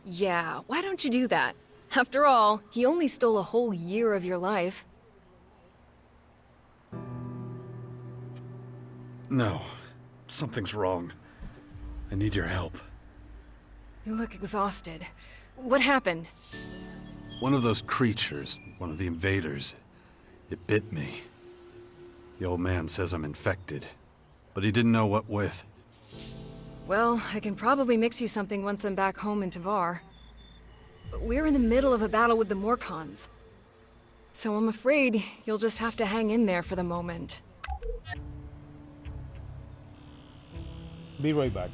Yeah, why don't you do that? After all, he only stole a whole year of your life. No, something's wrong. I need your help. You look exhausted. What happened? One of those creatures, one of the invaders, it bit me. The old man says I'm infected, but he didn't know what with. Well, I can probably mix you something once I'm back home in Tavar. But we're in the middle of a battle with the Morcons. So I'm afraid you'll just have to hang in there for the moment. Be right back.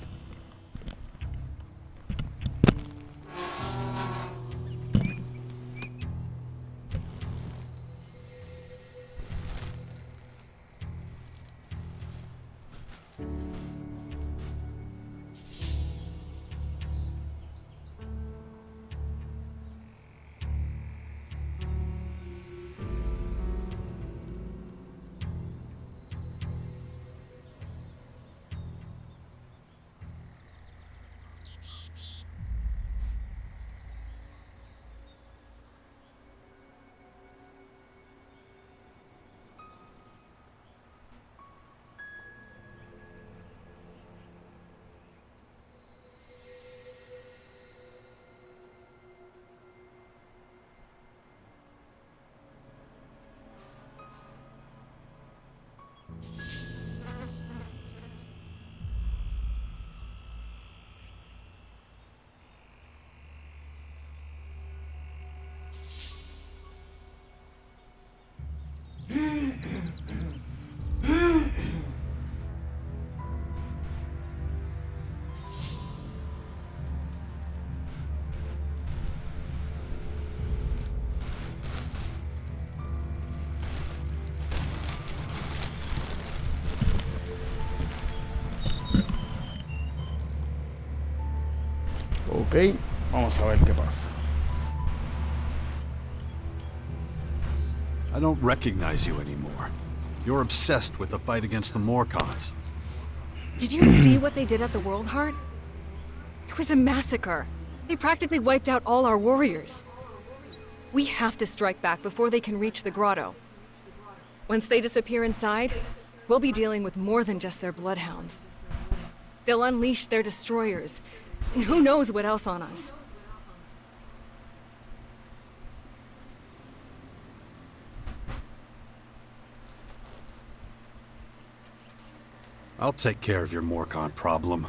Ok, vamos a ver qué pasa. I don't recognize you anymore. You're obsessed with the fight against the Morcons. Did you see what they did at the World Heart? It was a massacre. They practically wiped out all our warriors. We have to strike back before they can reach the grotto. Once they disappear inside, we'll be dealing with more than just their bloodhounds. They'll unleash their destroyers, and who knows what else on us. I'll take care of your Morcon problem.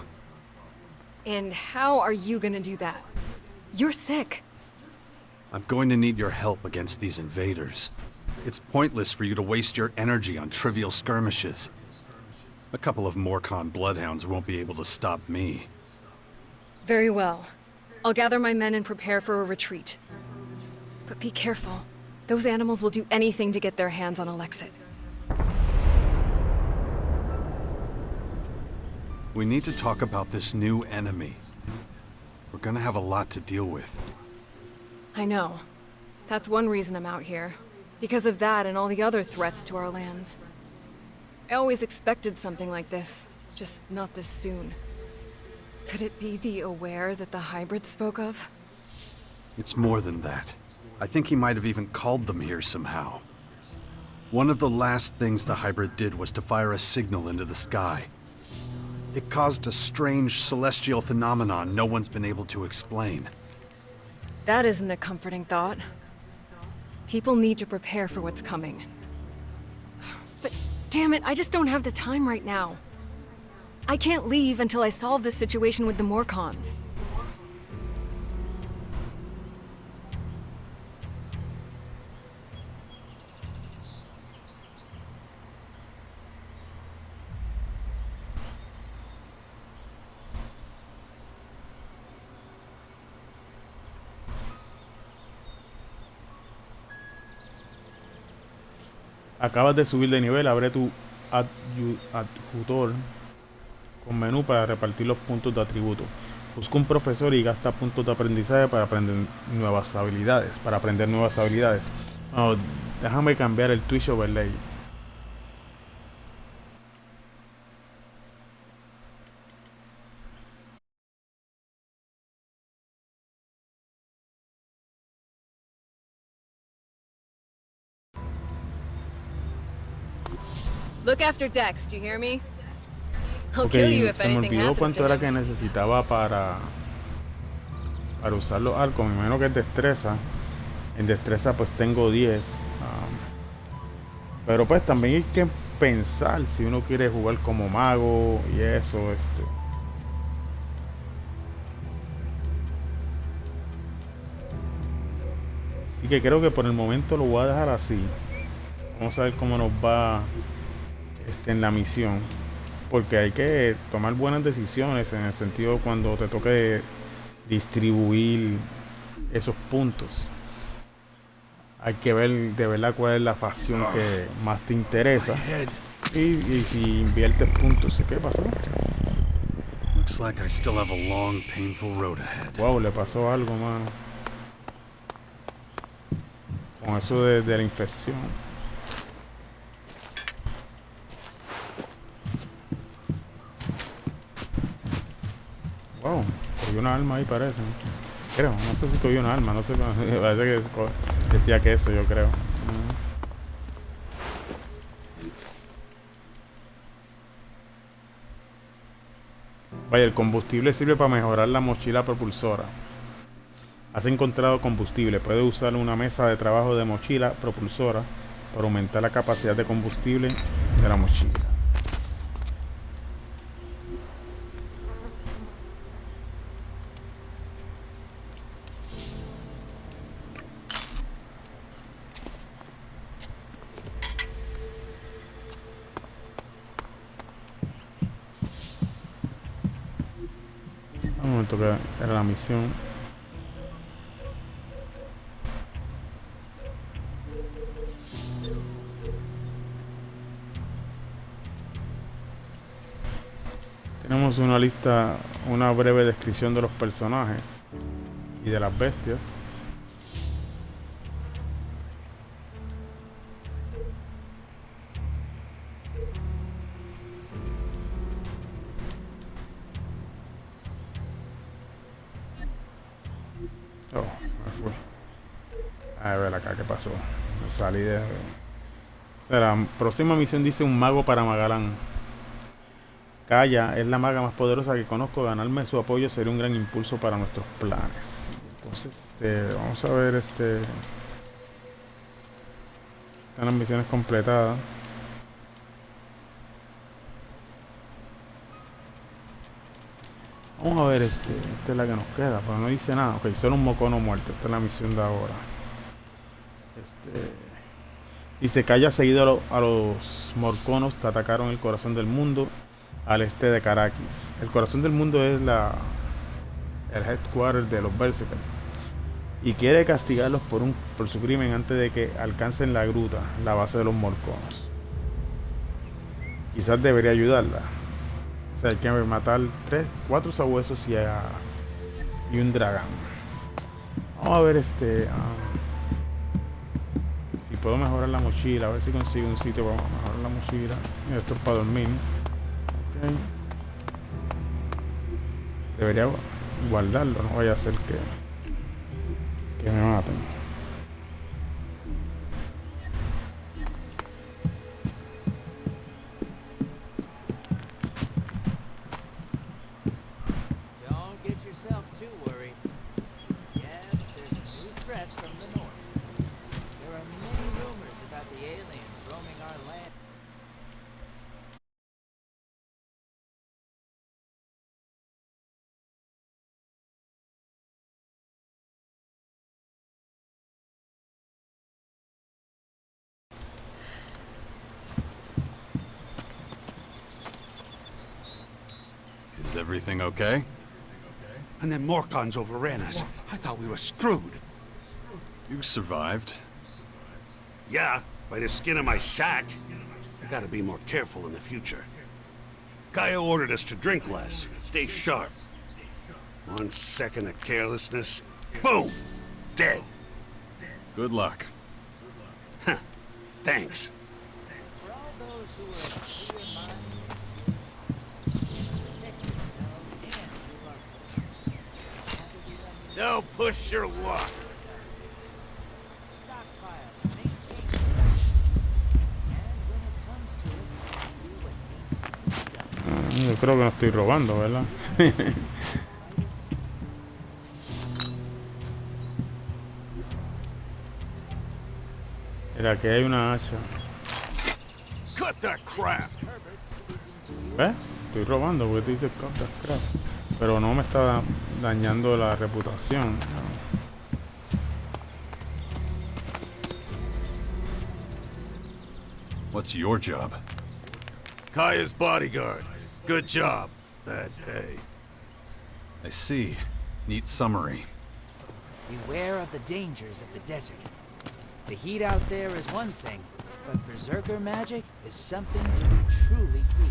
And how are you gonna do that? You're sick. I'm going to need your help against these invaders. It's pointless for you to waste your energy on trivial skirmishes. A couple of Morcon bloodhounds won't be able to stop me. Very well. I'll gather my men and prepare for a retreat. But be careful. Those animals will do anything to get their hands on Alexit. We need to talk about this new enemy. We're gonna have a lot to deal with. I know. That's one reason I'm out here. Because of that and all the other threats to our lands. I always expected something like this, just not this soon. Could it be the Aware that the hybrid spoke of? It's more than that. I think he might have even called them here somehow. One of the last things the hybrid did was to fire a signal into the sky. It caused a strange celestial phenomenon no one's been able to explain. That isn't a comforting thought. People need to prepare for what's coming. But damn it, I just don't have the time right now. I can't leave until I solve this situation with the Morcons. Acabas de subir de nivel, abre tu adjutor con menú para repartir los puntos de atributo. Busca un profesor y gasta puntos de aprendizaje para aprender nuevas habilidades. Oh, déjame cambiar el Twitch overlay. Look after Dex, do you hear me? I'll Ok, kill you if se me anything olvidó happens cuánto to era him. que necesitaba para usar los arcos. Me imagino que es destreza. En destreza pues tengo 10. Pero pues también hay que pensar si uno quiere jugar como mago y eso. Así que creo que por el momento lo voy a dejar así. Vamos a ver cómo nos va en la misión. Porque hay que tomar buenas decisiones en el sentido cuando te toque distribuir esos puntos. Hay que ver de verdad cuál es la facción que más te interesa. Y si inviertes puntos. ¿Qué pasó? Looks like I still have a long, painful road ahead. Wow, le pasó algo, mano. Con eso de la infección. Wow, cogió una arma ahí parece. Creo, no sé si cogió una arma, no sé, parece que decía que eso, yo creo. Vaya, el combustible sirve para mejorar la mochila propulsora. Has encontrado combustible, puedes usar una mesa de trabajo de mochila propulsora para aumentar la capacidad de combustible de la mochila. Un momento que era la misión. Tenemos una lista, una breve descripción de los personajes. y de las bestias. Oh, me fue. A ver acá qué pasó. Me salí de... La próxima misión dice un mago para Magalán. Kaya es la maga más poderosa que conozco. Ganarme su apoyo sería un gran impulso para nuestros planes. Entonces, vamos a ver están las misiones completadas. Vamos a ver esta es la que nos queda, pero no dice nada. Ok, solo un mocono muerto. Esta es la misión de ahora. Dice que haya seguido a los morconos que atacaron el corazón del mundo al este de Caracas. El corazón del mundo es el headquarter de los Berserkers. Y quiere castigarlos por su crimen antes de que alcancen la gruta, la base de los morconos. Quizás debería ayudarla. O sea, hay que matar 4 sabuesos y un dragón. Vamos a ver si puedo mejorar la mochila, a ver si consigo un sitio para mejorar la mochila. Mira, esto es para dormir. Okay. Debería guardarlo, no vaya a ser que me maten. Don't get yourself too worried. Yes, there's a new threat from the north. There are many rumors about the aliens roaming our land. Is everything okay? And then Morcons overran us. I thought we were screwed. You survived. Yeah, by the skin of my sack. I gotta be more careful in the future. Kaya ordered us to drink less, stay sharp. 1 second of carelessness, boom! Dead. Good luck. Huh. Thanks. For all those who are of clear mind, protect yourselves and your loved ones. Now push your luck. Stockpile, maintain your and when it comes to it, do what needs to be done. Yo creo que no estoy robando, ¿verdad? Mira, que hay una hacha. Cut that crap! ¿Ves? Estoy robando porque te dice cut that crap. Pero no me está dañando la reputación. What's your job? Kaya's bodyguard. Good job that day. I see. Neat summary. Beware of the dangers of the desert. The heat out there is one thing, but berserker magic is something to be truly feared.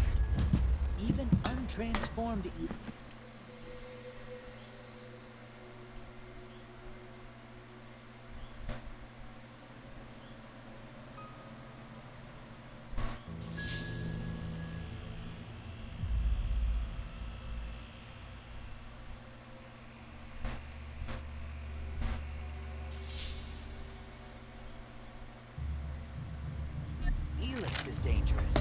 Even untransformed... Elex is dangerous.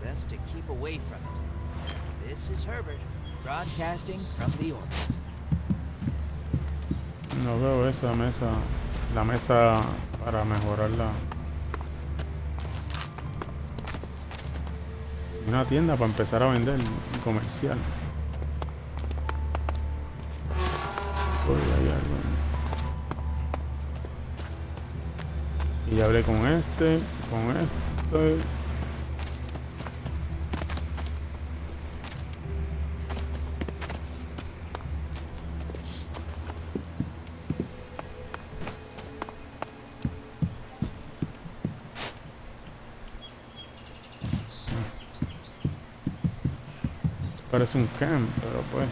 Best to keep away from it. This is Herbert, broadcasting from the orbit. No veo esa mesa. La mesa para mejorarla. Una tienda para empezar a vender. Un comercial. Por ahí hay algo. Y ya hablé con este. Parece un camp, pero pues...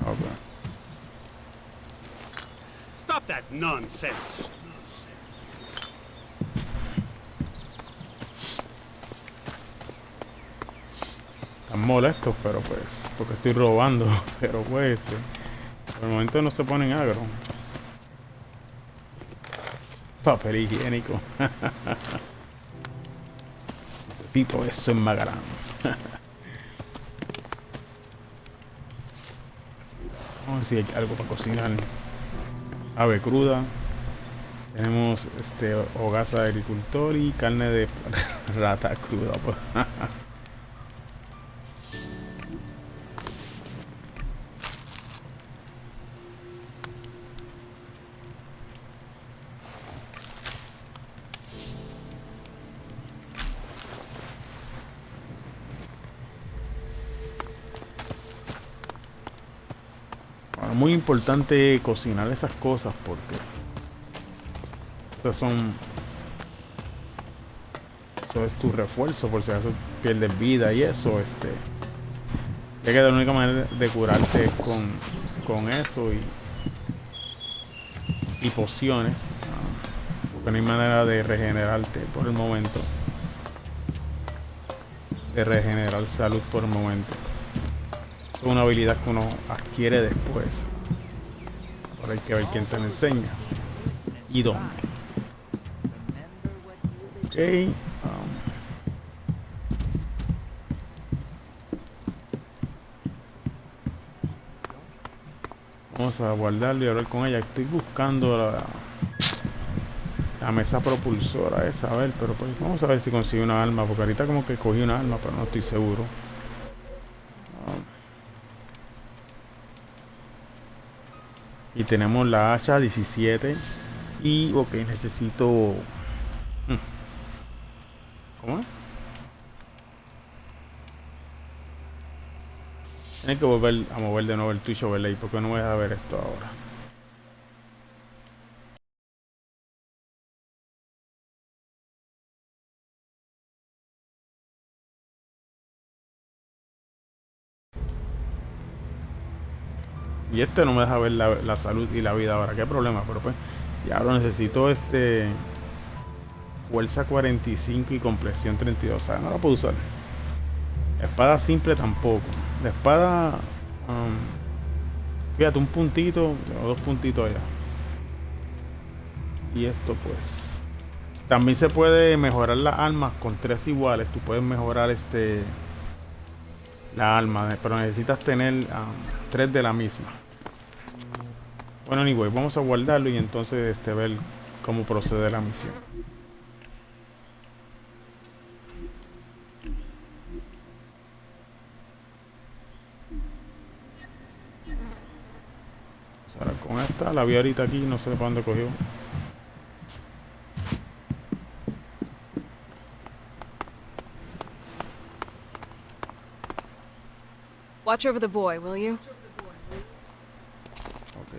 Ok. Nonsense. Están molestos, pero pues, porque estoy robando. Pero pues, por el momento no se ponen agro. Papel higiénico. Necesito eso en Magarán. Vamos a ver si hay algo para cocinar. Ave cruda. Tenemos hogaza de agricultor y carne de rata cruda. Pues. Bueno, muy importante cocinar esas cosas porque esas son, eso es tu refuerzo por si acaso pierdes vida y eso, ya que la única manera de curarte es con eso y pociones, porque no hay manera de regenerarte por el momento, de regenerar salud por el momento. Es una habilidad que uno adquiere después. Ahora hay que ver quién te la enseña y dónde. Ok. Vamos a guardarlo y hablar con ella. Estoy buscando la mesa propulsora esa, a ver, pero pues vamos a ver si consigo una arma, porque ahorita como que cogí una arma, pero no estoy seguro. Y tenemos la hacha 17 y ok, necesito... ¿Cómo es? Tienes que volver a mover de nuevo el Twitch overlay porque no me deja ver esto ahora. Y no me deja ver la salud y la vida ahora. ¿Qué problema? Pero pues, ya ahora necesito fuerza 45 y compresión 32. O sea, no la puedo usar. La espada simple tampoco. La espada, fíjate, un puntito o 2 puntitos allá. Y esto pues. También se puede mejorar las armas con 3 iguales. Tú puedes mejorar la arma, pero necesitas tener 3 de la misma. Bueno, anyway, vamos a guardarlo y entonces ver cómo procede la misión. Ahora con esta, la vi ahorita aquí, no sé para dónde cogió. Watch over the boy, will you? Ok.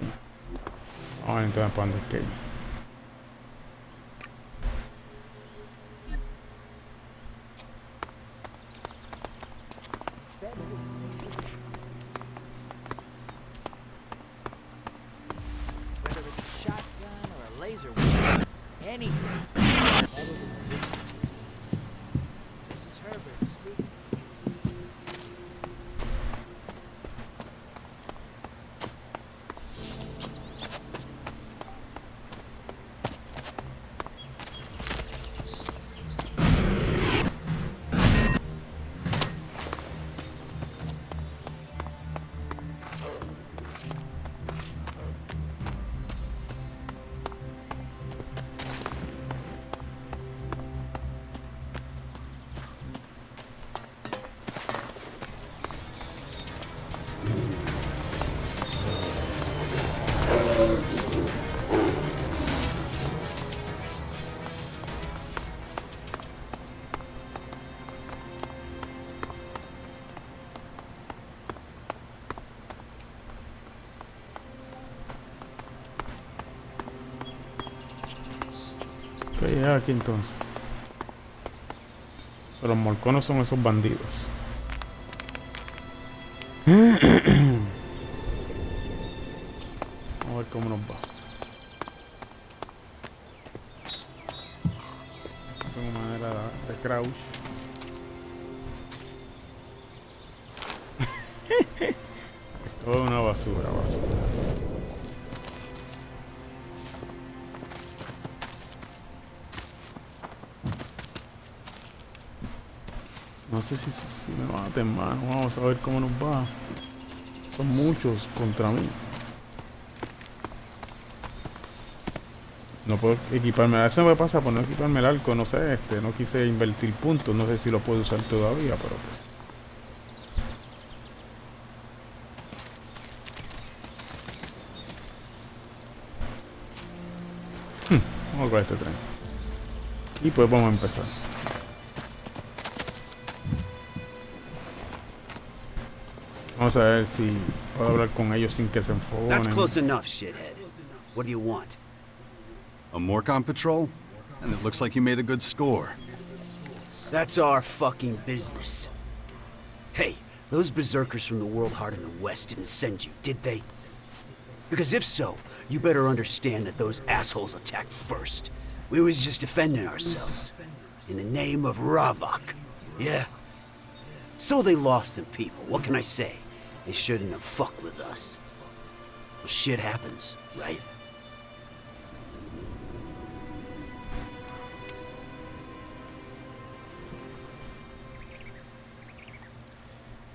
Vamos a ver entonces para dónde es que hay. Whether it's a shotgun or a laser weapon, anything better than this disease. This is Herbert speaking. Ok, aquí entonces. Los morconos son esos bandidos. Vamos a ver cómo nos va. crouch. Toda una basura, basura. No sé si me maten, mano. Vamos a ver cómo nos va. Son muchos contra mí. No puedo equiparme. Eso me pasa por no equiparme el arco. No sé, no quise invertir puntos. No sé si lo puedo usar todavía, pero pues. Vamos con este tren. Y pues vamos a empezar. Vamos a ver si puedo hablar con ellos sin que se enfogonen. That's close enough, shithead. What do you want? A Morcon patrol? And it looks like you made a good score. That's our fucking business. Hey, those berserkers from the World Heart in the West didn't send you, did they? Because if so, you better understand that those assholes attacked first. We was just defending ourselves. In the name of Ravok. Yeah. So they lost some people, what can I say? They shouldn't have fucked with us. Well, shit happens, right?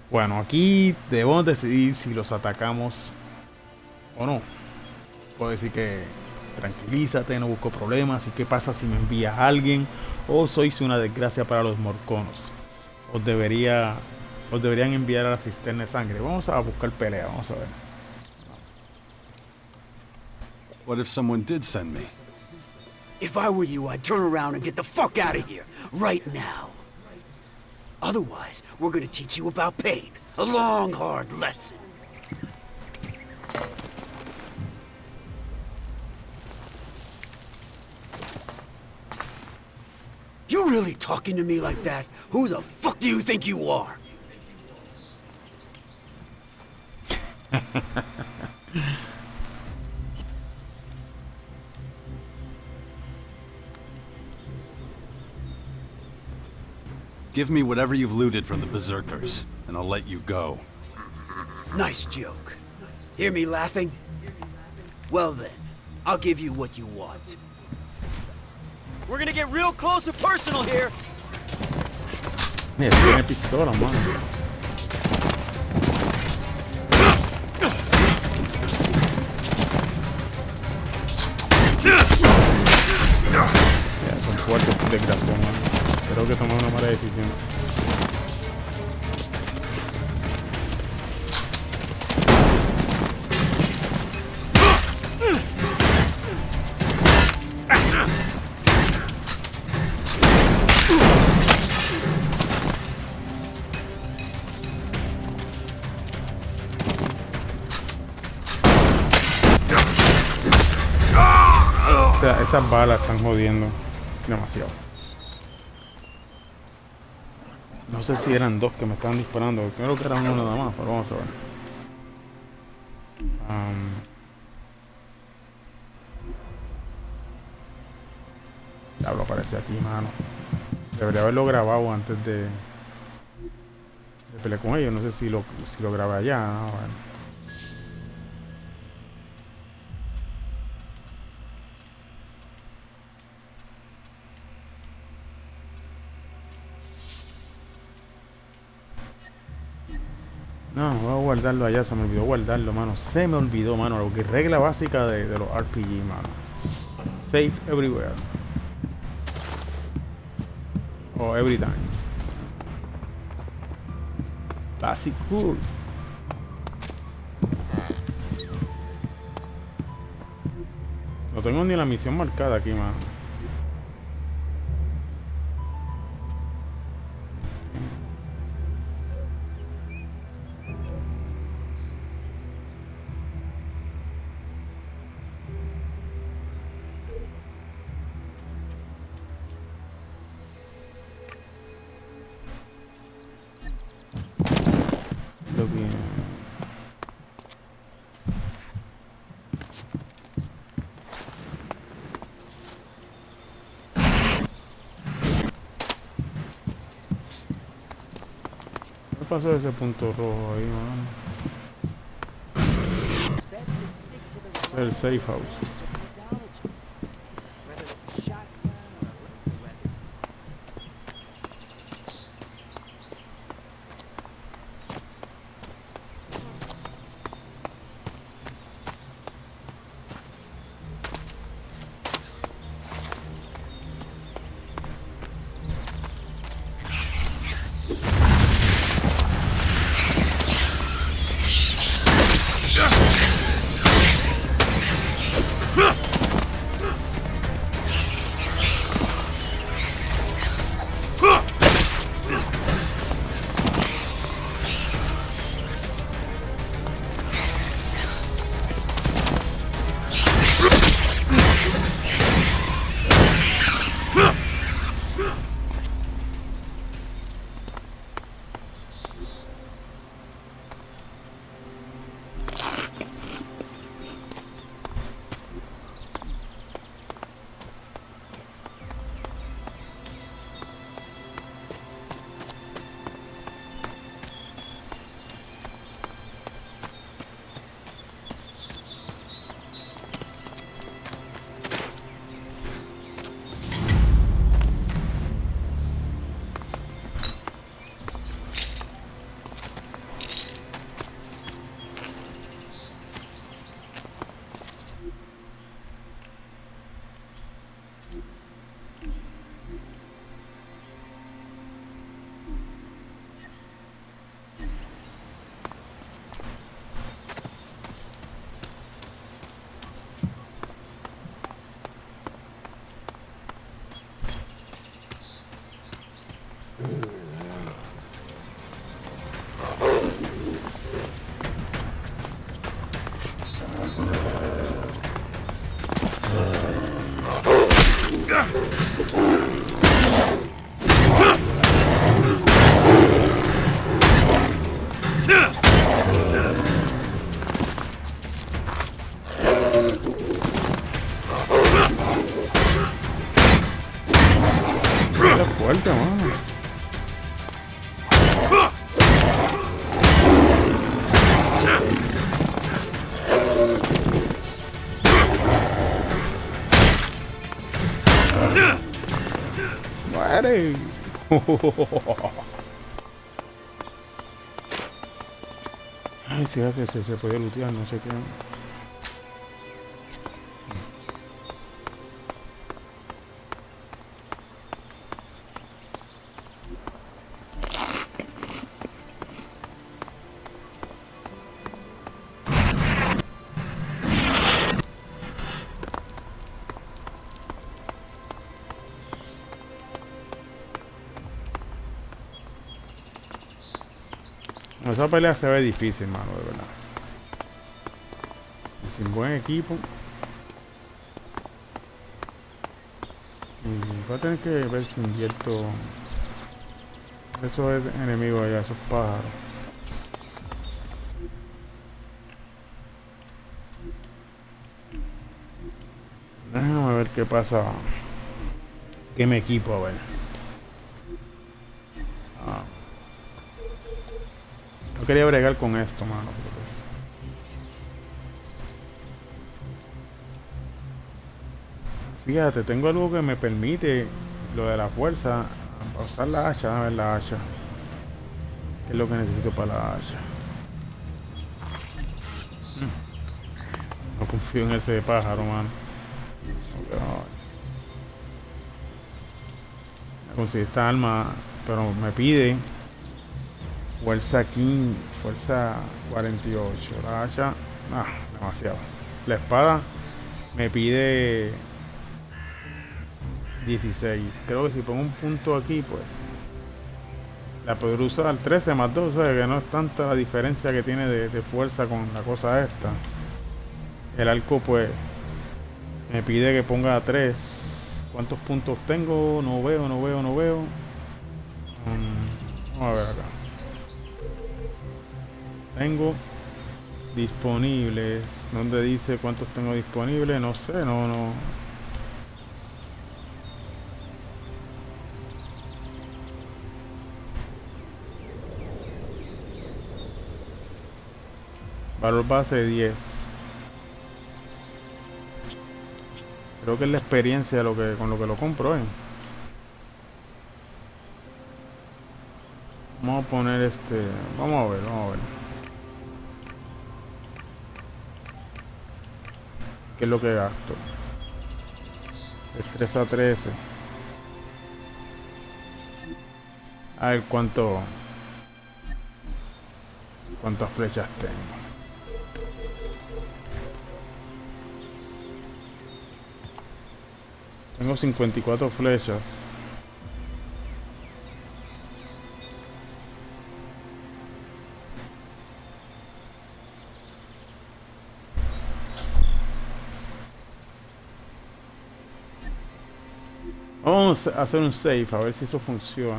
Bueno, aquí debemos decidir si los atacamos o no. Puedo decir que tranquilízate, no busco problemas. ¿Y qué pasa si me envías a alguien? O sois una desgracia para los morconos. Os deberían enviar a la cisterna de sangre. Vamos a buscar pelea, vamos a ver. What if someone did send me? If I were you, I'd turn around and get the fuck out of here, right now. Otherwise, we're gonna teach you about pain. A long, hard lesson. You really talking to me like that? Who the fuck do you think you are? Give me whatever you've looted from the berserkers, and I'll let you go. Nice joke. Hear me laughing? Well then, I'll give you what you want. We're gonna get real close and personal here. Mira, tiene pistola, mano. Ya, son fuertes, desgraciados, mano. Creo que tomé una mala decisión. Esas balas están jodiendo demasiado. No sé si eran dos que me estaban disparando. Creo que era uno nada más, pero vamos a ver. Diablo, aparece aquí, mano. Debería haberlo grabado antes de pelear con ellos. No sé si lo grabé allá. No, bueno. No, voy a guardarlo allá, se me olvidó guardarlo, mano. Se me olvidó, mano. Lo que regla básica de los RPG, mano. Save everywhere. O every time. Basic rule. No tengo ni la misión marcada aquí, mano. pasó ese punto rojo ahí, mano? It's better to stick to the Es el safe house. technology, whether it's a shotgun or a rifle weapon. Qué fuerte, mano. Muere. Ay, sí, que se podía lootear, no sé qué. Esa pelea se ve difícil, mano, de verdad. Y sin buen equipo. Y voy a tener que ver si invierto esos enemigos allá, esos pájaros. Déjame ver qué pasa. ¿Qué me equipo? A ver. No quería bregar con esto, mano. Fíjate, tengo algo que me permite lo de la fuerza. Para usar la hacha, a ver la hacha. ¿Qué es lo que necesito para la hacha? No confío en ese pájaro, mano. Conseguí esta arma, pero me pide fuerza 15, fuerza 48. La hacha, demasiado. La espada me pide 16. Creo que si pongo un punto aquí, pues la podré usar 13 más 2, o sea que no es tanta la diferencia que tiene de fuerza con la cosa esta. El arco, pues me pide que ponga 3. ¿Cuántos puntos tengo? No veo. Vamos a ver acá. Tengo disponibles. ¿Dónde dice cuántos tengo disponibles? No sé, no. Valor base 10. Creo que es la experiencia con lo que lo compro, Vamos a poner este. Vamos a ver, vamos a ver. ¿Qué es lo que gasto? Destreza 13. A ver cuántas flechas tengo. Tengo 54 flechas. Vamos a hacer un save a ver si eso funciona.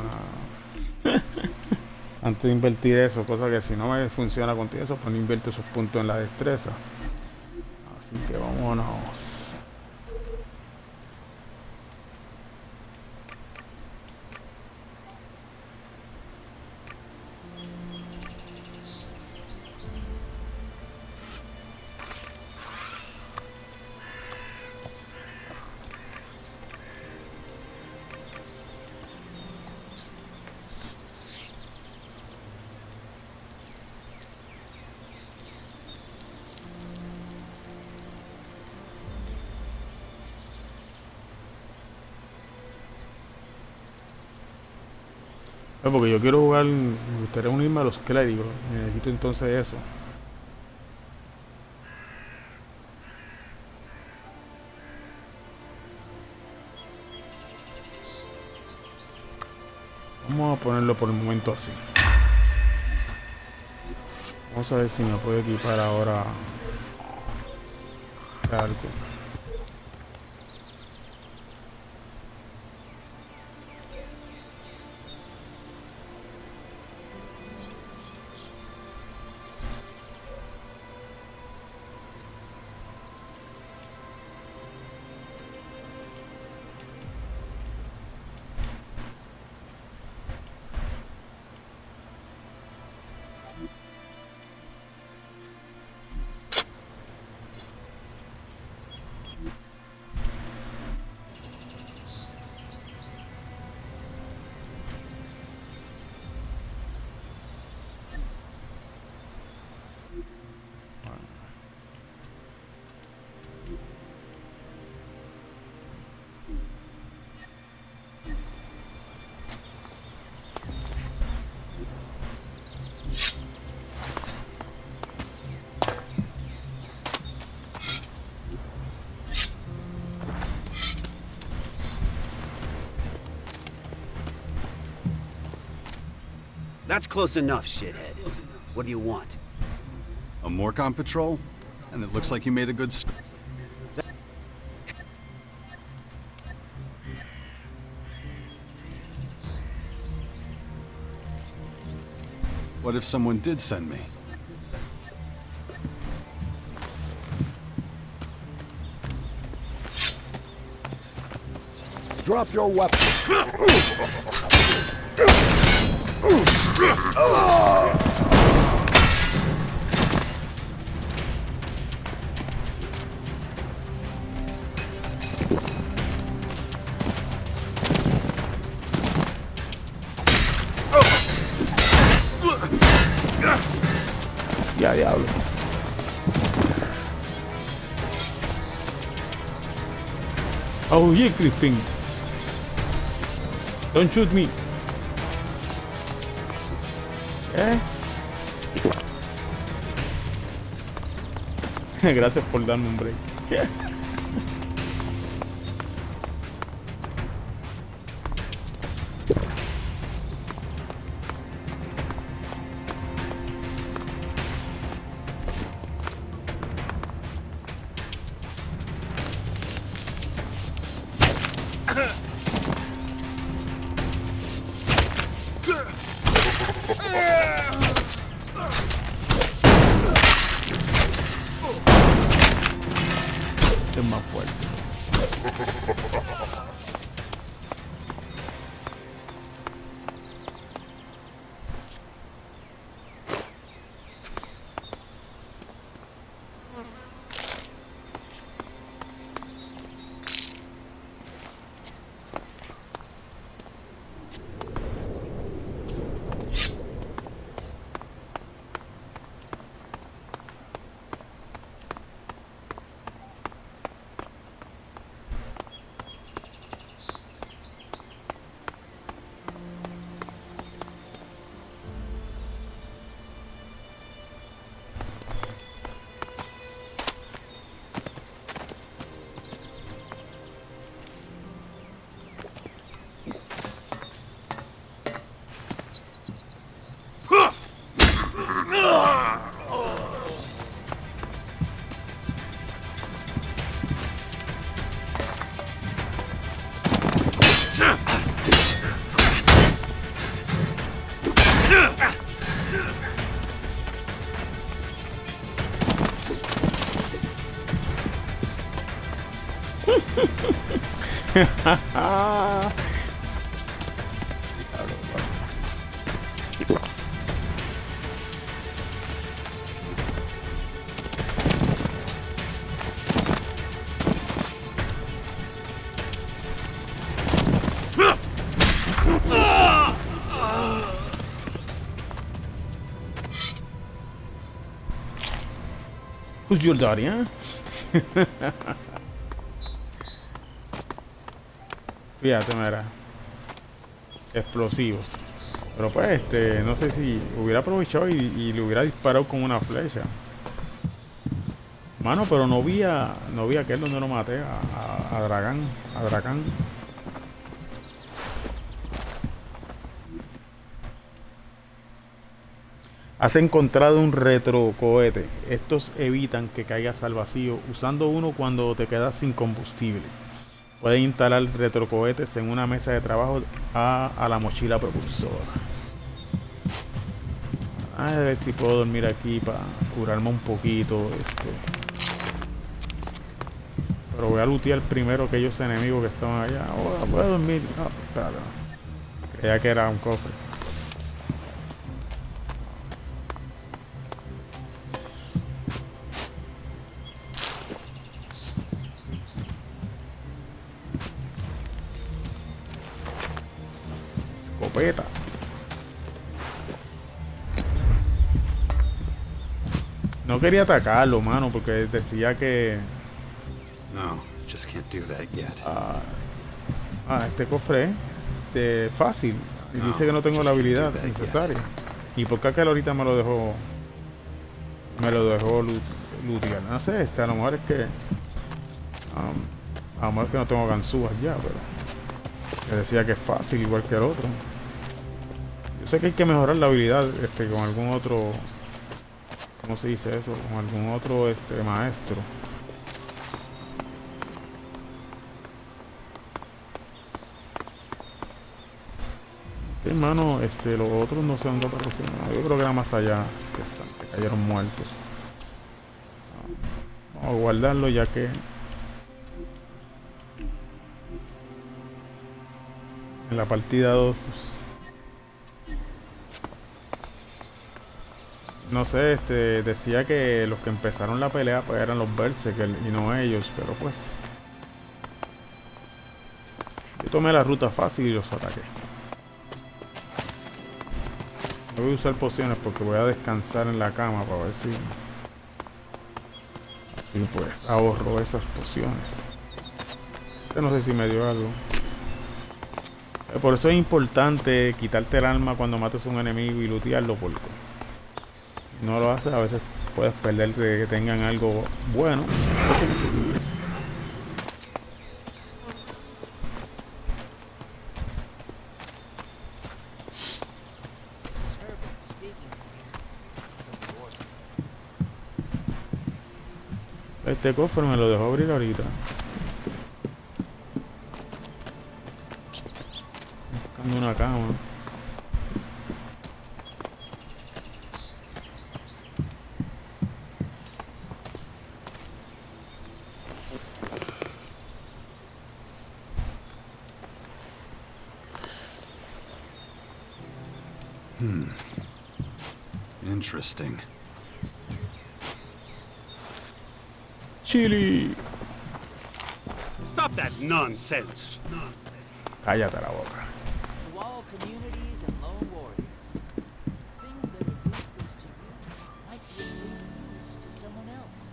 Antes de invertir eso, cosa que si no me funciona contigo eso, pues no invierto esos puntos en la destreza. Así que vámonos. Porque yo quiero jugar, me gustaría unirme a los clérigos. Necesito entonces eso. Vamos a ponerlo por el momento así. Vamos a ver si me puedo equipar ahora algo. That's close enough, shithead. What do you want? A Morcon patrol? And it looks like you made a good start. What if someone did send me? Drop your weapon. Ya, diablo. Oh, yeah, Crispin. Don't shoot me. Gracias por darme un break. Es más fuerte. Who's your daddy, eh? Fíjate, mira. Explosivos. Pero pues, no sé si hubiera aprovechado y le hubiera disparado con una flecha. Mano, pero no vi aquel donde lo maté, a Dragán. A Dragán. Has encontrado un retrocohete. Estos evitan que caigas al vacío usando uno cuando te quedas sin combustible. Puedes instalar retrocohetes en una mesa de trabajo a la mochila propulsora. A ver si puedo dormir aquí para curarme un poquito. Pero voy a lootear primero aquellos enemigos que estaban allá. Ahora voy a dormir. Ah, espérate. Creía que era un cofre. Escopeta. No quería atacarlo, mano, porque decía que... No, just can't do that yet. Este cofre es fácil. Y dice que no tengo la habilidad necesaria. ¿Y por qué aquel ahorita me lo dejó? Me lo dejó lootear. No sé, a lo mejor es que... a lo mejor es que no tengo ganzúas ya, pero... Que decía que es fácil, igual que el otro. Yo sé que hay que mejorar la habilidad con algún otro... ¿Cómo se dice eso? Con algún otro maestro. Hermano, los otros no sé dónde aparecieron. Yo creo que era más allá que cayeron muertos. Vamos a guardarlo ya que en la partida 2 no sé, decía que los que empezaron la pelea pues eran los Berserker y no ellos, pero pues yo tomé la ruta fácil y los ataqué. No voy a usar pociones porque voy a descansar en la cama para ver si así pues ahorro esas pociones. No sé si me dio algo. Por eso es importante quitarte el alma cuando mates a un enemigo y lootearlo, porque si no lo haces a veces puedes perderte de que tengan algo bueno o que necesites. Este cofre me lo dejó abrir ahorita. Buscando una cama. Interesting. Chili. Stop that nonsense. Cállate la boca. To all communities and lone warriors, things that are useless to you might be of great use to someone else.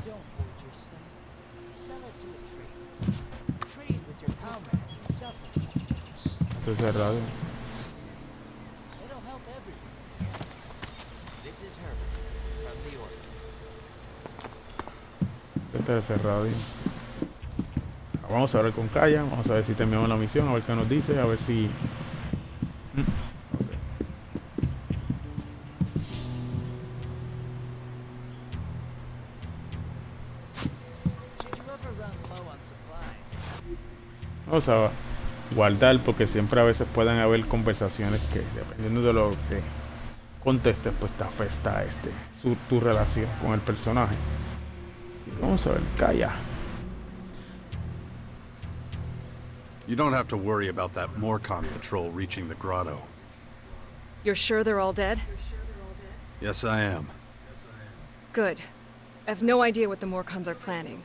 Don't hoard your stuff. Sell it to a trader. Trade with your comrades in suffering. Esto es cerrado. It'll help everyone. This is Herbert from the Order. Esto es cerrado. Vamos a ver con Kaya, vamos a ver si terminamos la misión, a ver qué nos dice, a ver si... Okay. Vamos a guardar porque siempre a veces pueden haber conversaciones que dependiendo de lo que contestes pues te afecta tu relación con el personaje. Así que vamos a ver, Kaya. You don't have to worry about that Morcon patrol reaching the grotto. You're sure they're all dead? Yes, I am. Good. I have no idea what the Morcons are planning.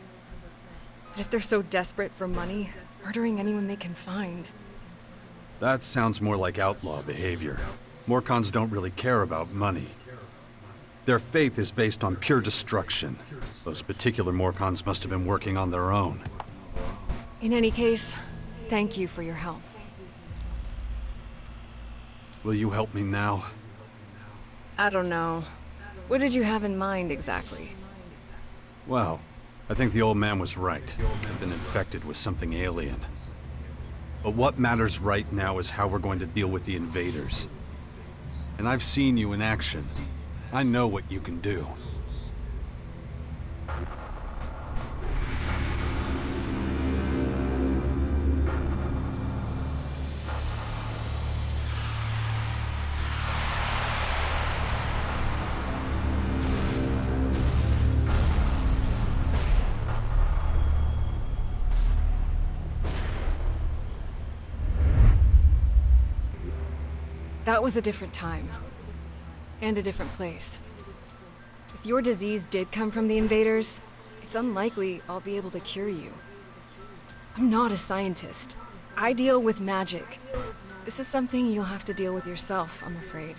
But if they're so desperate for money, murdering anyone they can find... That sounds more like outlaw behavior. Morcons don't really care about money. Their faith is based on pure destruction. Those particular Morcons must have been working on their own. In any case, thank you for your help. Will you help me now? I don't know. What did you have in mind, exactly? Well, I think the old man was right. I've been infected with something alien. But what matters right now is how we're going to deal with the invaders. And I've seen you in action. I know what you can do. That was a different time. And a different place. If your disease did come from the invaders, it's unlikely I'll be able to cure you. I'm not a scientist. I deal with magic. This is something you'll have to deal with yourself, I'm afraid.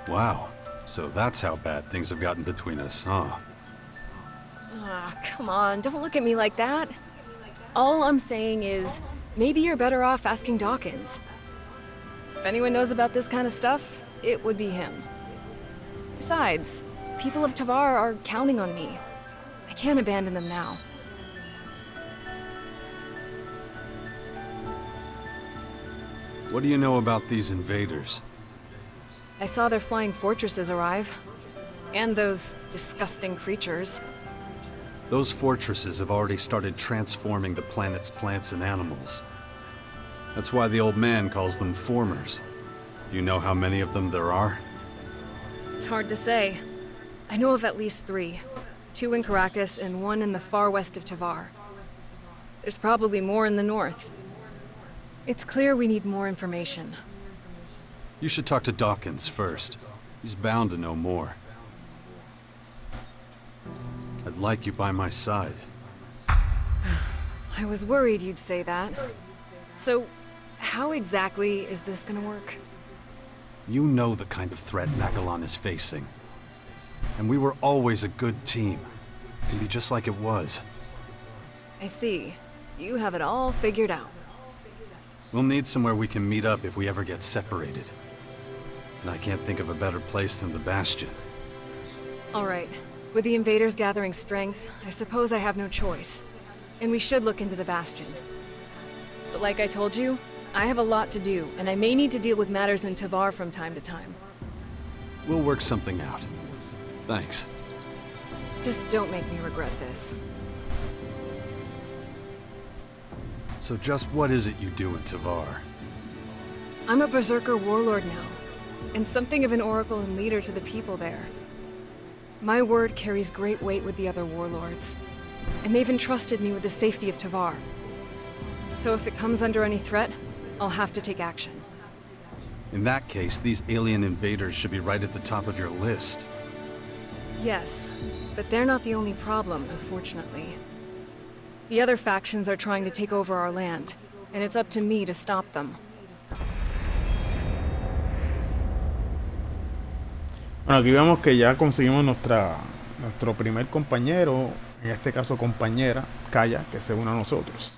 Wow. So that's how bad things have gotten between us, huh? Ah, come on, don't look at me like that. All I'm saying is, maybe you're better off asking Dawkins. If anyone knows about this kind of stuff, it would be him. Besides, people of Tavar are counting on me. I can't abandon them now. What do you know about these invaders? I saw their flying fortresses arrive. And those disgusting creatures. Those fortresses have already started transforming the planet's plants and animals. That's why the old man calls them formers. Do you know how many of them there are? It's hard to say. I know of at least 3. 2 in Caracas and 1 in the far west of Tavar. There's probably more in the north. It's clear we need more information. You should talk to Dawkins first. He's bound to know more. I'd like you by my side. I was worried you'd say that. So, how exactly is this gonna work? You know the kind of threat Magellan is facing. And we were always a good team. It can be just like it was. I see. You have it all figured out. We'll need somewhere we can meet up if we ever get separated. And I can't think of a better place than the Bastion. All right. With the invaders gathering strength, I suppose I have no choice. And we should look into the Bastion. But like I told you, I have a lot to do, and I may need to deal with matters in Tavar from time to time. We'll work something out. Thanks. Just don't make me regret this. So just what is it you do in Tavar? I'm a Berserker warlord now, and something of an oracle and leader to the people there. My word carries great weight with the other warlords, and they've entrusted me with the safety of Tavar. So if it comes under any threat, I'll have to take action. In that case, these alien invaders should be right at the top of your list. Yes, but they're not the only problem, unfortunately. The other factions are trying to take over our land, and it's up to me to stop them. Bueno, aquí vemos que ya conseguimos nuestro primer compañero, en este caso compañera, Kaya, que se une a nosotros.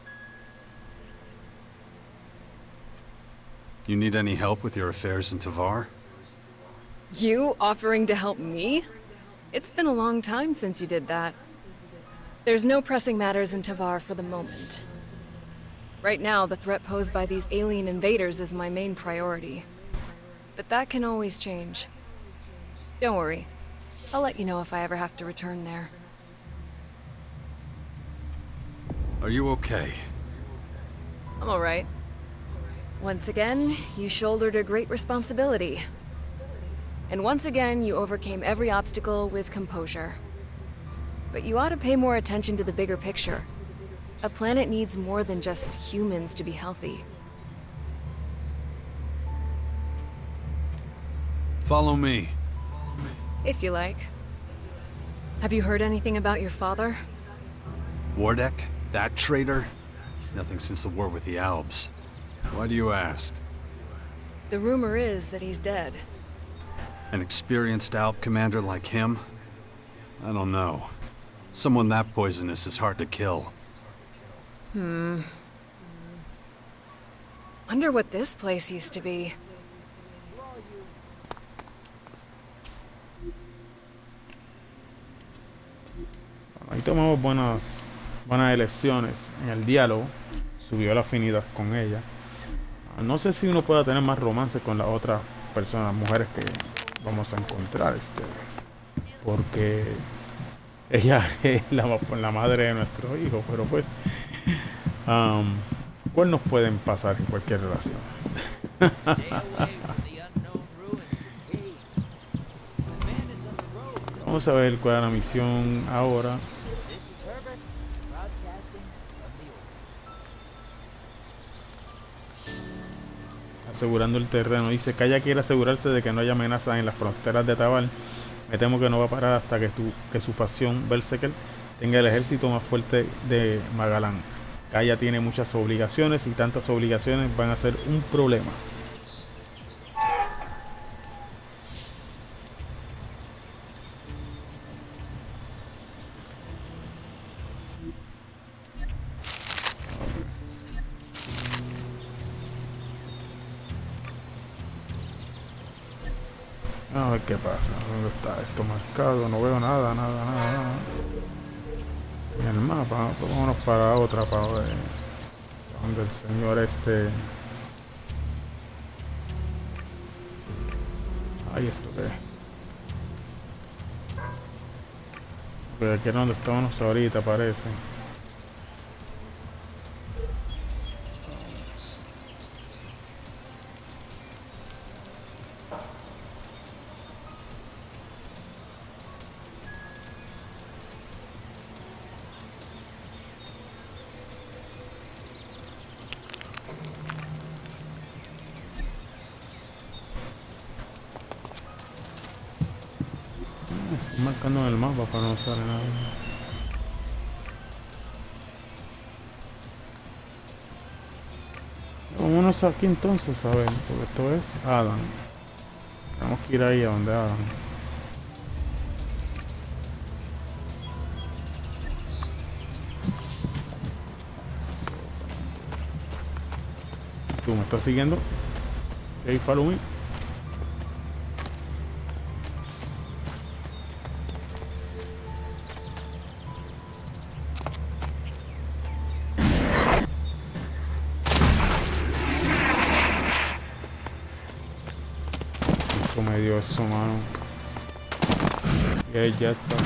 You need any help with your affairs in Tavar? You offering to help me? It's been a long time since you did that. There's no pressing matters in Tavar for the moment. Right now, the threat posed by these alien invaders is my main priority. But that can always change. Don't worry. I'll let you know if I ever have to return there. Are you okay? I'm alright. Once again, you shouldered a great responsibility. And once again, you overcame every obstacle with composure. But you ought to pay more attention to the bigger picture. A planet needs more than just humans to be healthy. Follow me. If you like. Have you heard anything about your father? Wardek? That traitor? Nothing since the war with the Albs. Why do you ask? The rumor is that he's dead. An experienced Alb commander like him? I don't know. Someone that poisonous is hard to kill. Wonder what this place used to be. Ahí tomamos buenas elecciones en el diálogo. Subió la afinidad con ella. No sé si uno pueda tener más romance con las otras personas, mujeres que vamos a encontrar, porque ella es la madre de nuestro hijo, pero pues cuernos pueden pasar en cualquier relación. Vamos a ver cuál es la misión ahora. Asegurando el terreno. Dice que ella quiere asegurarse de que no haya amenazas en las fronteras de Tabal. Me temo que no va a parar hasta que su facción Berserker tenga el ejército más fuerte de Magalán. Kaya tiene muchas obligaciones y tantas obligaciones van a ser un problema. A ver qué pasa. ¿Dónde está esto marcado? No veo nada. En el mapa, pues vámonos para otra, para ver donde el señor Ay, esto qué es. Porque aquí era donde estábamos ahorita, parece. Estoy marcando en el mapa para no sale nada. Vámonos aquí entonces a ver, porque esto es Adam. Tenemos que ir ahí a donde Adam. ¿Tú me estás siguiendo? Hey, follow me. Me dio eso, mano. Y ahí ya está.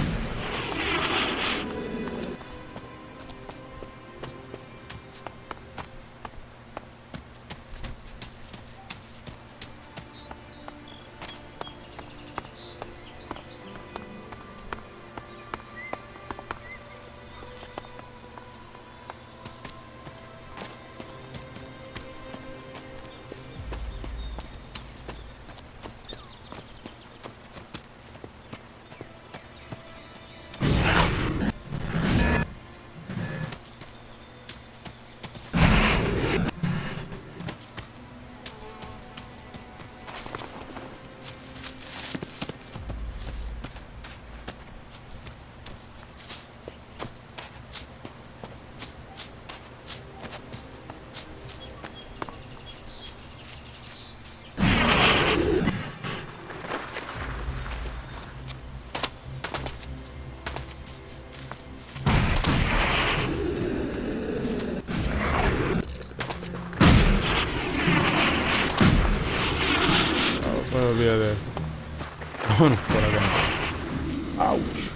No me olvidé de eso. Vámonos por acá. Ouch.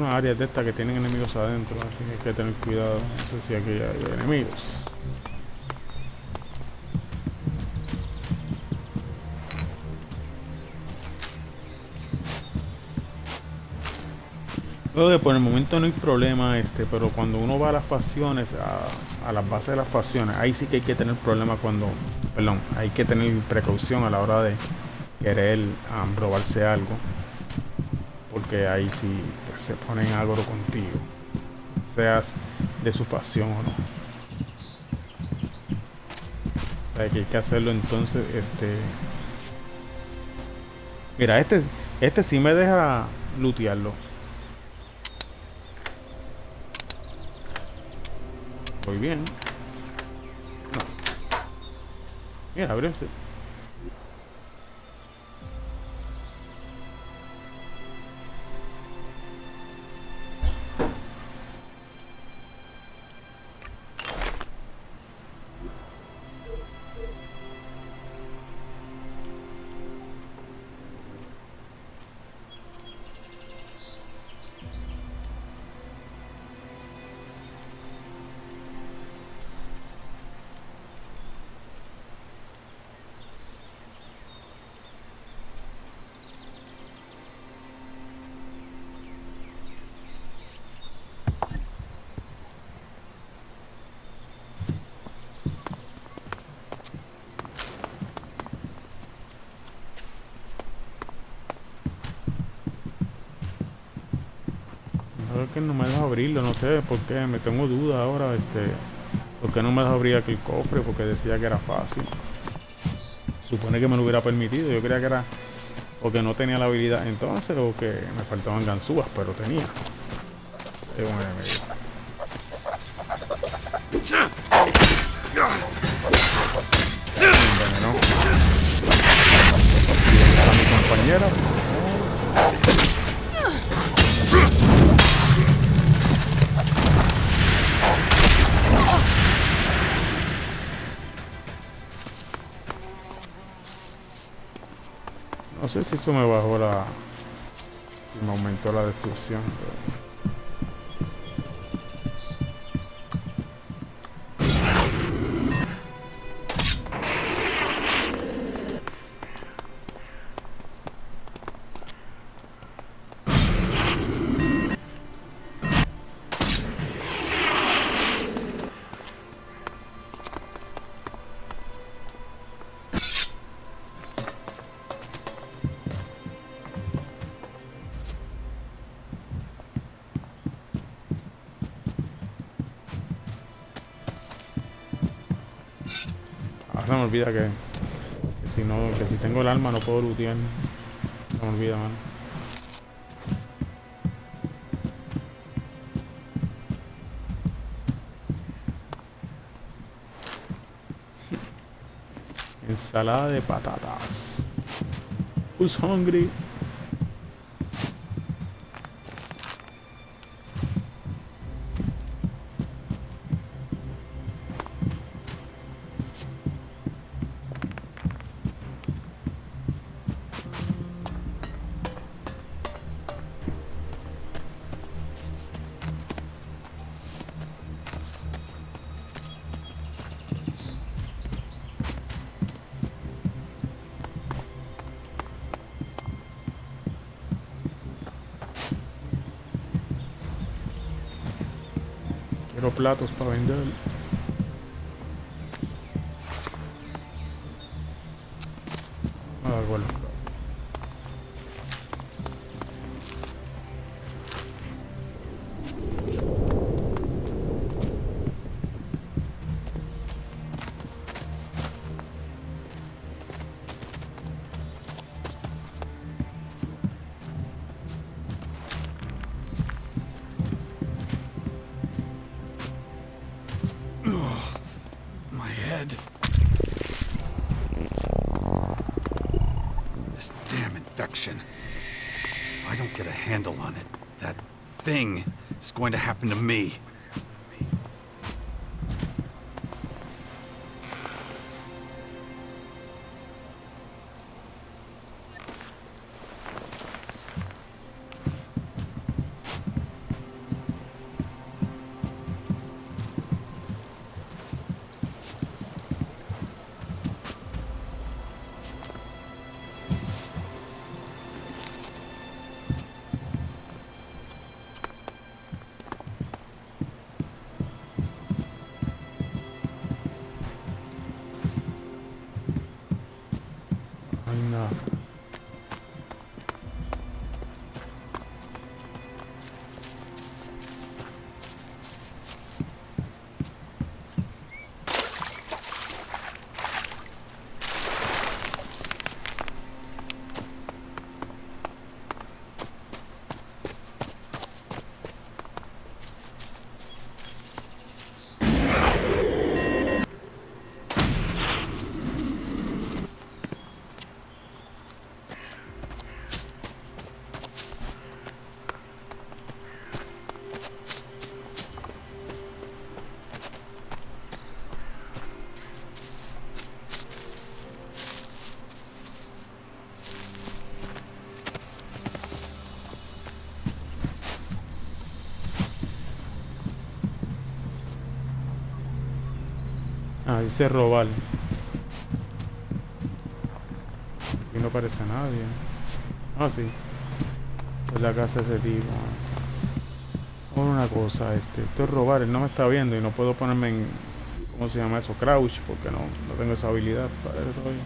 una área de esta que tienen enemigos adentro, así que hay que tener cuidado. No sé si aquí hay enemigos. Creo que por el momento no hay problema, pero cuando uno va a las facciones, a las bases de las facciones, ahí sí que hay que tener problemas perdón, hay que tener precaución a la hora de querer robarse algo, porque ahí sí pues, se ponen agro contigo, seas de su facción o no. O sea que hay que hacerlo entonces, mira, este sí me deja lootearlo. Muy bien. No. Mira, abrirse. Es que no me deja abrirlo, no sé por qué, me tengo duda ahora, por qué no me deja abrir aquel cofre, porque decía que era fácil. Supone que me lo hubiera permitido, yo creía que era porque no tenía la habilidad entonces o que me faltaban ganzúas, pero tenía. Es un enemigo. Me envenenó. Y a mi compañera. No sé si eso me bajó si me aumentó la destrucción, pero... Ahora se me olvida que si no, que si tengo el arma no puedo lootear. Se me olvida, mano. Ensalada de patatas. Who's hungry? Quiero platos para vender. Bueno. My head. This damn infection. If I don't get a handle on it, that thing is going to happen to me. No hay nada. Ah, dice robar. Aquí no aparece nadie. Ah, sí. Es la casa de ese tipo. Por una cosa, esto es robar. Él no me está viendo y no puedo ponerme en... ¿Cómo se llama eso? Crouch, porque no tengo esa habilidad para eso todavía.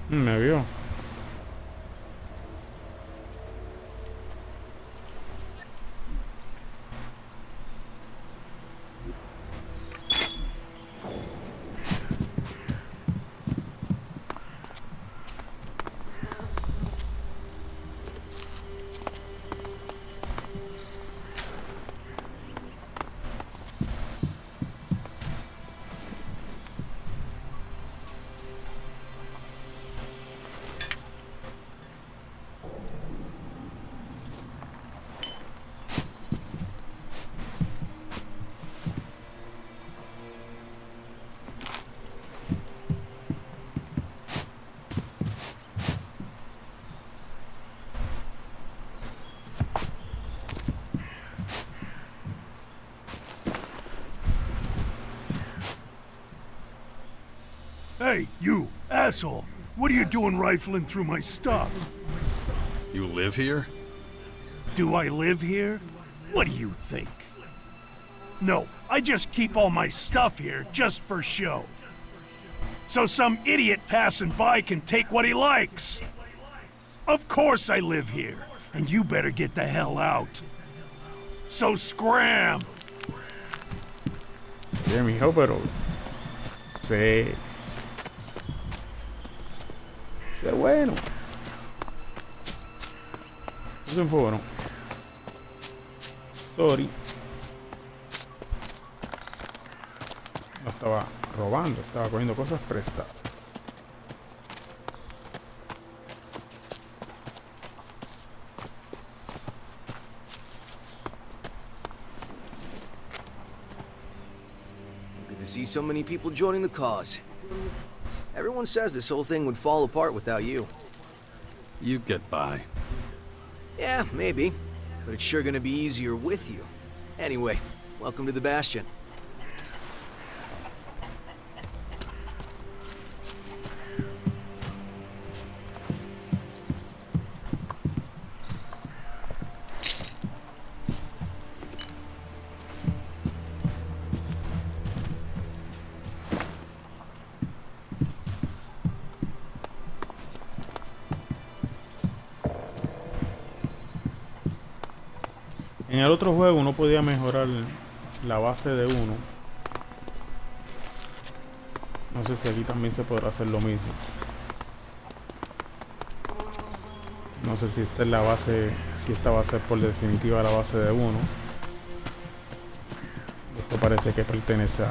Me vio. Hey, you, asshole! What are you doing rifling through my stuff? You live here? Do I live here? What do you think? No, I just keep all my stuff here just for show. So some idiot passing by can take what he likes. Of course I live here, and you better get the hell out. So scram! Bien, mijo, pero... Sé bueno. Eso en fuego, no. Sorry. No estaba robando, estaba cogiendo cosas prestadas. Good to see so many people joining the cause. Everyone says this whole thing would fall apart without you. You'd get by. Yeah, maybe. But it's sure gonna be easier with you. Anyway, welcome to the Bastion. En el otro juego uno podía mejorar la base de uno. No sé si aquí también se podrá hacer lo mismo. No sé si esta es la base, si esta va a ser por definitiva la base de uno. Esto parece que pertenece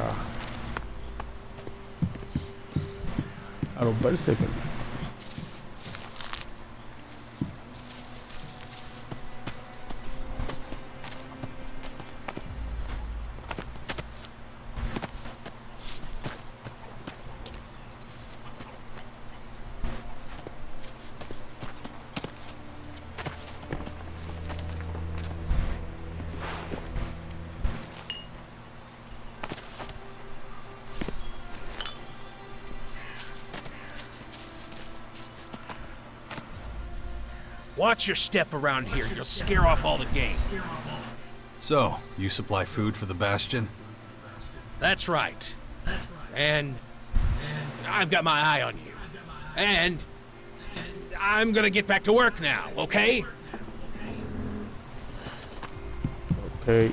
a los Berserkers. Watch your step around here. You'll scare off all the game. So, you supply food for the Bastion? That's right. And I've got my eye on you. And I'm gonna get back to work now, okay? Okay.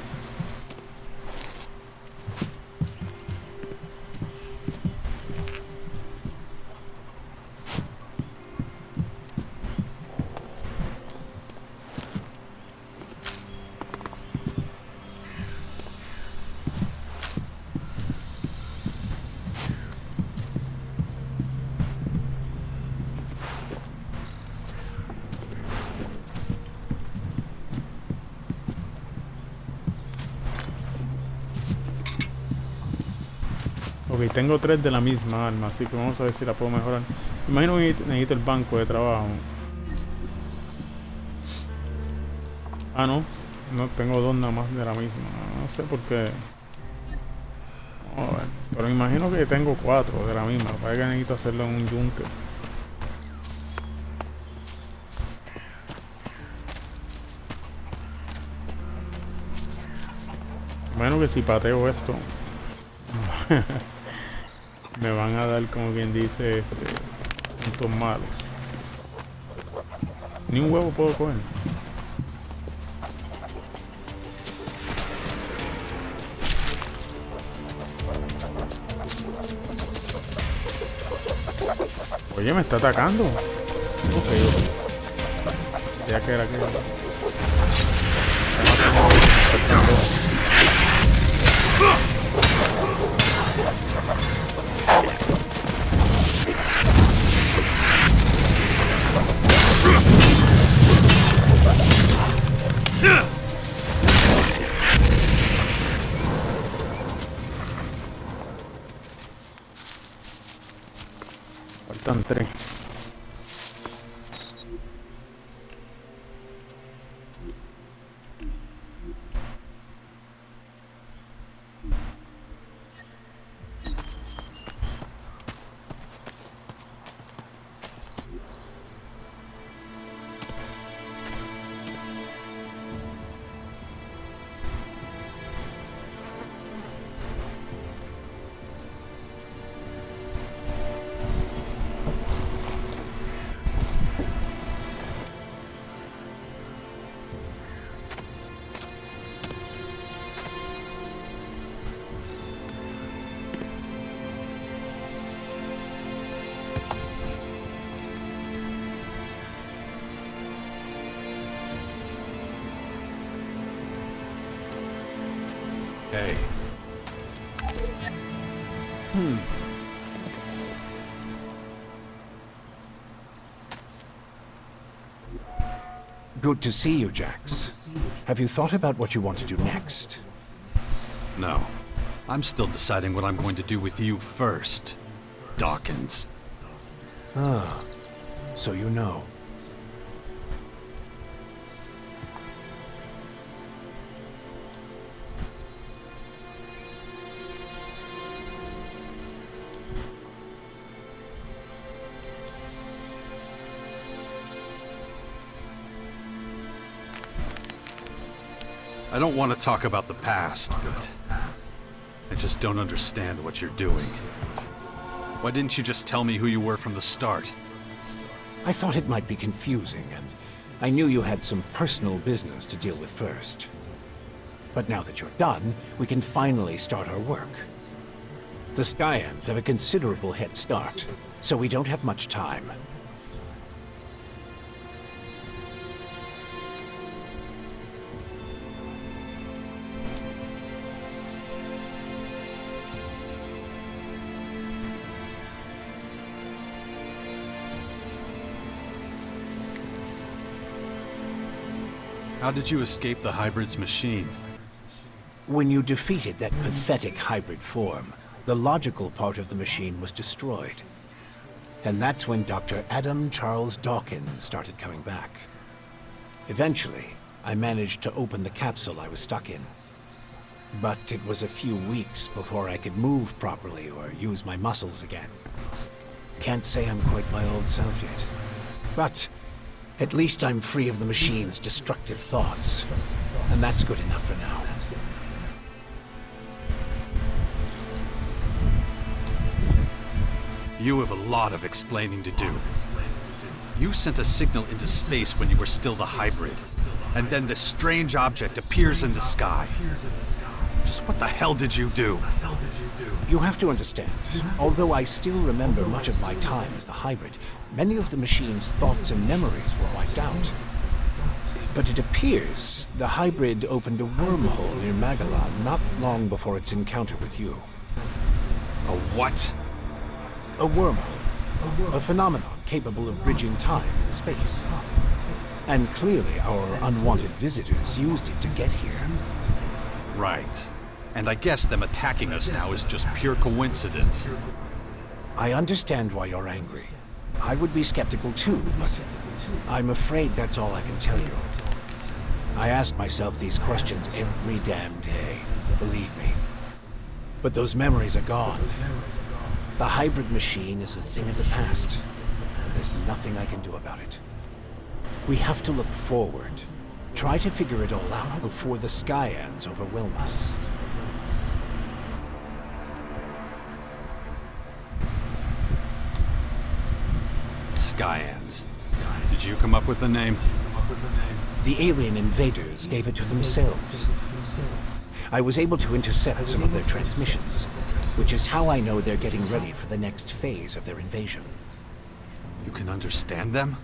Ok, tengo 3 de la misma arma, así que vamos a ver si la puedo mejorar. Imagino que necesito el banco de trabajo. Ah, no. No, tengo 2 nada más de la misma. No sé por qué. Vamos a ver. Pero imagino que tengo 4 de la misma. Para que necesito hacerlo en un yunque. Imagino que si pateo esto me van a dar, como quien dice, puntos malos. Ni un huevo puedo coger. Oye, me está atacando. Ok. Ya que era que... Faltan 3. Hey. Good to see you, Jax. Have you thought about what you want to do next? No. I'm still deciding what I'm going to do with you first, Dawkins. Ah, so you know. I don't want to talk about the past, but I just don't understand what you're doing. Why didn't you just tell me who you were from the start? I thought it might be confusing, and I knew you had some personal business to deal with first. But now that you're done, we can finally start our work. The Skyans have a considerable head start, so we don't have much time. How did you escape the hybrid's machine? When you defeated that pathetic hybrid form, the logical part of the machine was destroyed. And that's when Dr. Adam Charles Dawkins started coming back. Eventually, I managed to open the capsule I was stuck in. But it was a few weeks before I could move properly or use my muscles again. Can't say I'm quite my old self yet. But At least I'm free of the machine's destructive thoughts. And that's good enough for now. You have a lot of explaining to do. You sent a signal into space when you were still the hybrid, and then this strange object appears in the sky. Just what the hell did you do? You have to understand, although I still remember much of my time as the hybrid, many of the machine's thoughts and memories were wiped out. But it appears the hybrid opened a wormhole near Magellan not long before its encounter with you. A what? A wormhole. A phenomenon capable of bridging time and space. And clearly our unwanted visitors used it to get here. Right. And I guess them attacking us now is just pure coincidence. I understand why you're angry. I would be skeptical too, but I'm afraid that's all I can tell you. I ask myself these questions every damn day, believe me. But those memories are gone. The hybrid machine is a thing of the past. There's nothing I can do about it. We have to look forward. Try to figure it all out before the Skyans overwhelm us. Skyans. Did you come up with the name? The alien invaders gave it to themselves. I was able to intercept some of their transmissions, which is how I know they're getting ready for the next phase of their invasion. You can understand them?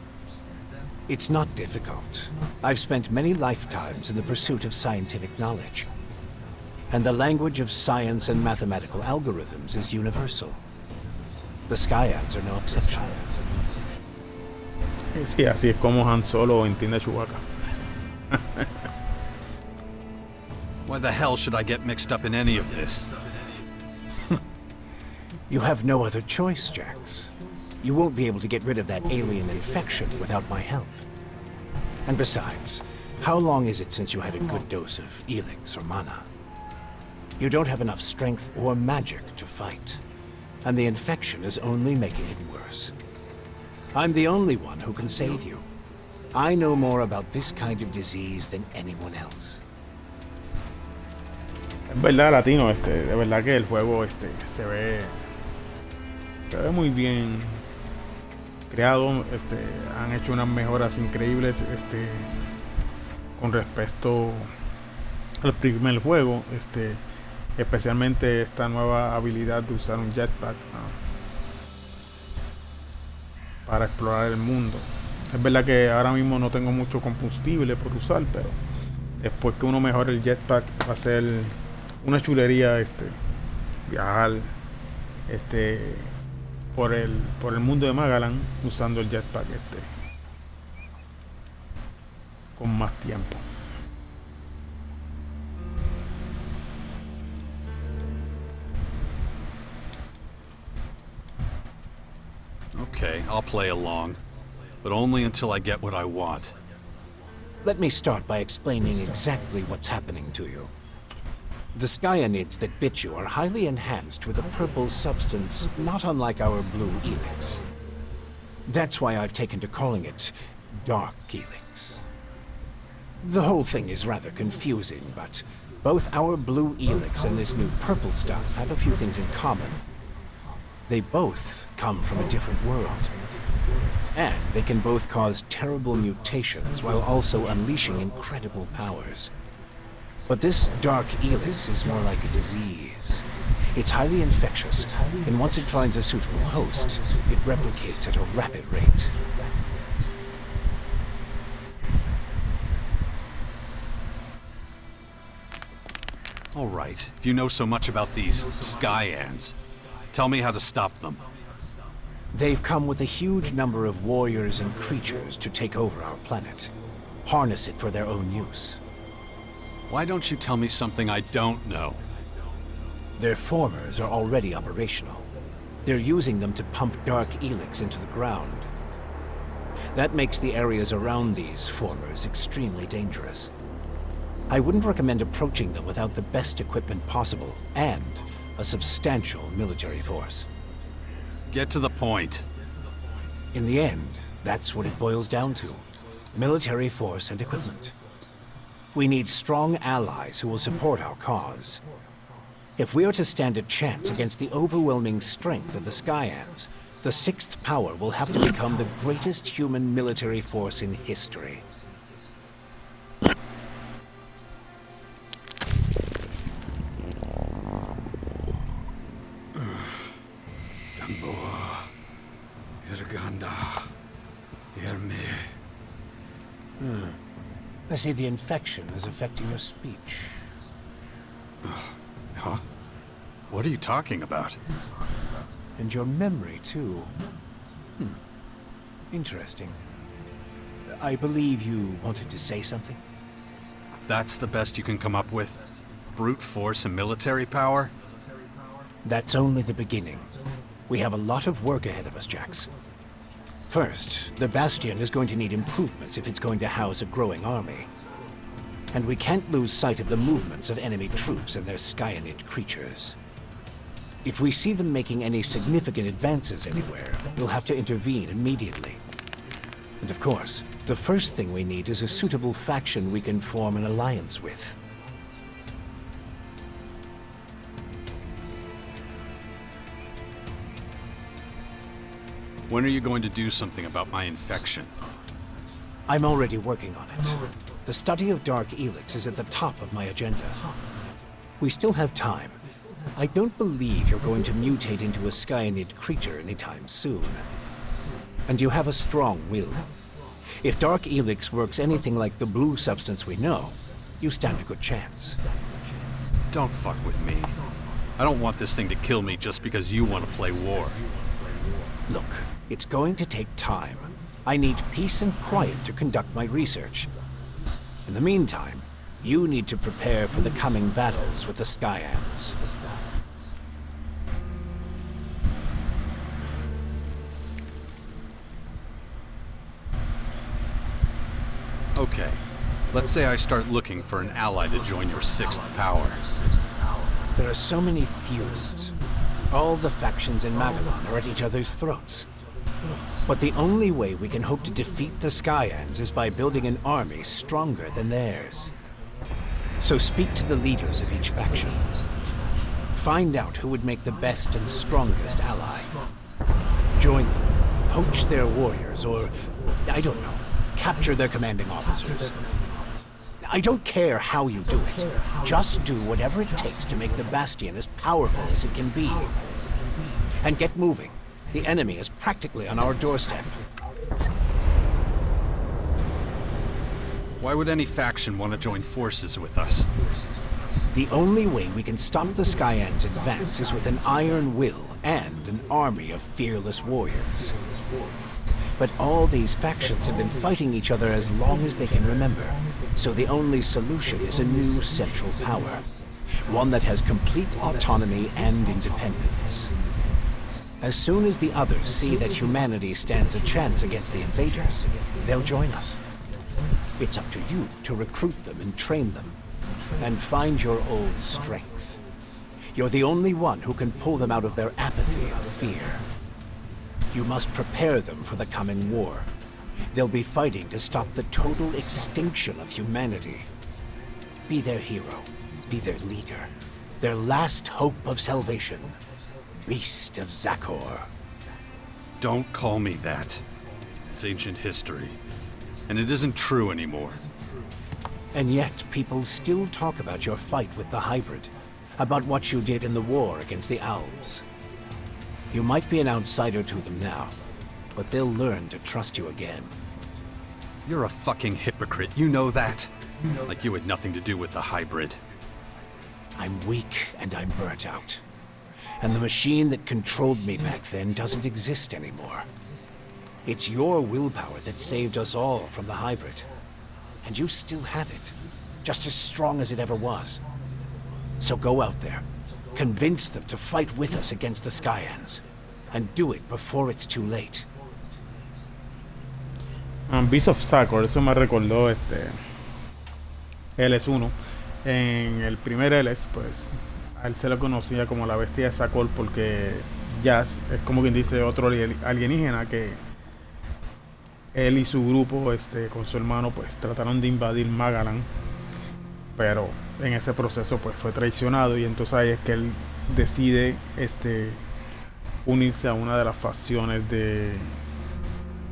It's not difficult. I've spent many lifetimes in the pursuit of scientific knowledge. And the language of science and mathematical algorithms is universal. The Skyans are no exception. Sí, así es como Han Solo entiende a Chewbacca. Why the hell should I get mixed up in any of this? You have no other choice, Jax. You won't be able to get rid of that alien infection without my help. And besides, how long is it since you had a good dose of Elex or mana? You don't have enough strength or magic to fight. And the infection is only making it worse. I'm the only one who can save you. I know more about this kind of disease than anyone else. Es verdad, Latino, de verdad que el juego se ve muy bien creado, han hecho unas mejoras increíbles con respecto al primer juego, especialmente esta nueva habilidad de usar un jetpack para explorar el mundo. Es verdad que ahora mismo no tengo mucho combustible por usar, pero después que uno mejore el jetpack va a ser una chulería viajar por el mundo de Magellan usando el jetpack con más tiempo. Okay, I'll play along, but only until I get what I want. Let me start by explaining exactly what's happening to you. The Skyanids that bit you are highly enhanced with a purple substance not unlike our blue Elex. That's why I've taken to calling it Dark Elex. The whole thing is rather confusing, but both our blue Elex and this new purple stuff have a few things in common. They both come from a different world. And they can both cause terrible mutations while also unleashing incredible powers. But this Dark Elex is more like a disease. It's highly infectious, and once it finds a suitable host, it replicates at a rapid rate. All right, if you know so much about these Skyans, tell me how to stop them. They've come with a huge number of warriors and creatures to take over our planet. Harness it for their own use. Why don't you tell me something I don't know? Their formers are already operational. They're using them to pump Dark Elex into the ground. That makes the areas around these formers extremely dangerous. I wouldn't recommend approaching them without the best equipment possible and a substantial military force. Get to the point. In the end, that's what it boils down to. military force and equipment. We need strong allies who will support our cause. If we are to stand a chance against the overwhelming strength of the Skyans, the Sixth Power will have to become the greatest human military force in history. I see the infection is affecting your speech. Huh? What are you talking about? And your memory, too. Interesting. I believe you wanted to say something? That's the best you can come up with? Brute force and military power? That's only the beginning. We have a lot of work ahead of us, Jax. First, the Bastion is going to need improvements if it's going to house a growing army. And we can't lose sight of the movements of enemy troops and their Skyanid creatures. If we see them making any significant advances anywhere, we'll have to intervene immediately. And of course, the first thing we need is a suitable faction we can form an alliance with. When are you going to do something about my infection? I'm already working on it. The study of Dark Elex is at the top of my agenda. We still have time. I don't believe you're going to mutate into a Skyanid creature anytime soon. And you have a strong will. If Dark Elex works anything like the blue substance we know, you stand a good chance. Don't fuck with me. I don't want this thing to kill me just because you want to play war. Look, it's going to take time. I need peace and quiet to conduct my research. In the meantime, you need to prepare for the coming battles with the Skyans. Okay. Let's say I start looking for an ally to join your Sixth Power. There are so many feuds. All the factions in Magellan are at each other's throats. But the only way we can hope to defeat the Skyans is by building an army stronger than theirs. So speak to the leaders of each faction. Find out who would make the best and strongest ally. Join them, poach their warriors, or, I don't know, capture their commanding officers. I don't care how you do it. Just do whatever it takes to make the Bastion as powerful as it can be. And get moving. The enemy is practically on our doorstep. Why would any faction want to join forces with us? The only way we can stop the Skyans' advance is with an iron will and an army of fearless warriors. But all these factions have been fighting each other as long as they can remember, so the only solution is a new central power. One that has complete autonomy and independence. As soon as the others see that humanity stands a chance against the invaders, they'll join us. It's up to you to recruit them and train them, and find your old strength. You're the only one who can pull them out of their apathy and fear. You must prepare them for the coming war. They'll be fighting to stop the total extinction of humanity. Be their hero, be their leader, their last hope of salvation. Beast of Zakor. Don't call me that. It's ancient history, and it isn't true anymore. And yet, people still talk about your fight with the hybrid, about what you did in the war against the Alps. You might be an outsider to them now, but they'll learn to trust you again. You're a fucking hypocrite, you know that? Like you had nothing to do with the hybrid. I'm weak and I'm burnt out. And the machine that controlled me back then doesn't exist anymore. It's your willpower that saved us all from the hybrid. And you still have it, just as strong as it ever was. So go out there, convince them to fight with us against the Skyans, and do it before it's too late. Beast of Sakor, eso me recordó LS1. En el primer LS, pues, a él se lo conocía como la bestia de Sakor porque Jazz es como quien dice otro alienígena que él y su grupo, con su hermano, pues trataron de invadir Magalan, pero en ese proceso pues fue traicionado, y entonces ahí es que él decide unirse a una de las facciones de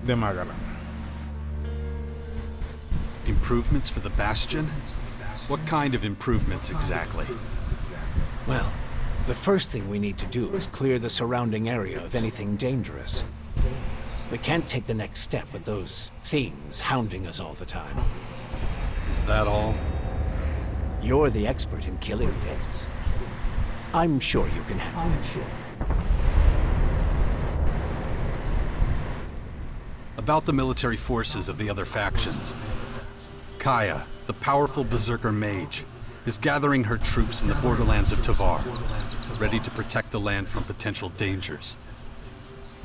Magalan. Improvements for the Bastion? What kind of improvements exactly? Well, the first thing we need to do is clear the surrounding area of anything dangerous. We can't take the next step with those things hounding us all the time. Is that all? You're the expert in killing things. I'm sure you can handle it. About the military forces of the other factions. Kaya, the powerful berserker mage, is gathering her troops in the borderlands of Tavar, ready to protect the land from potential dangers.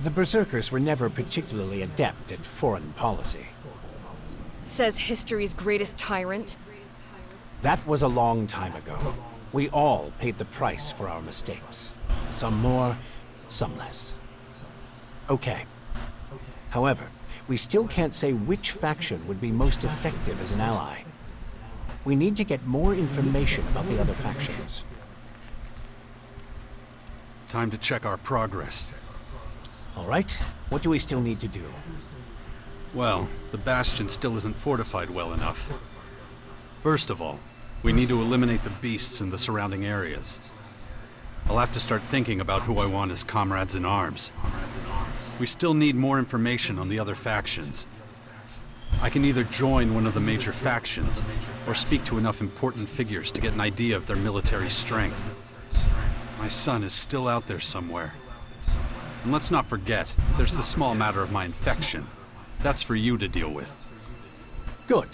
The berserkers were never particularly adept at foreign policy. Says history's greatest tyrant. That was a long time ago. We all paid the price for our mistakes. Some more, some less. Okay. However, we still can't say which faction would be most effective as an ally. We need to get more information about the other factions. Time to check our progress. All right, what do we still need to do? Well, the Bastion still isn't fortified well enough. First of all, we need to eliminate the beasts in the surrounding areas. I'll have to start thinking about who I want as comrades in arms. We still need more information on the other factions. I can either join one of the major factions, or speak to enough important figures to get an idea of their military strength. My son is still out there somewhere. And let's not forget, there's the small matter of my infection. That's for you to deal with. Good.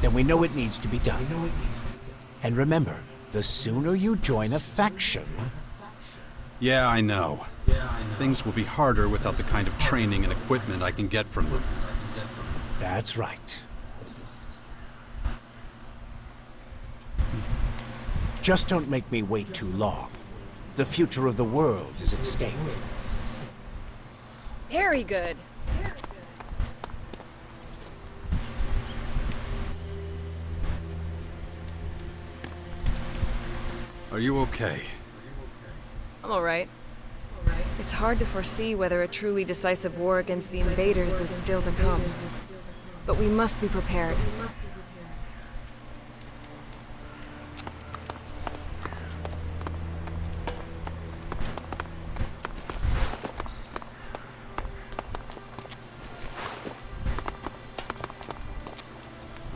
Then we know what needs to be done. And remember, the sooner you join a faction... Yeah, I know. Things will be harder without the kind of training and equipment I can get from them. That's right. Just don't make me wait too long. The future of the world is at stake. Very good. Are you okay? I'm alright. It's hard to foresee whether a truly decisive war against the invaders is still to come. But we must be prepared.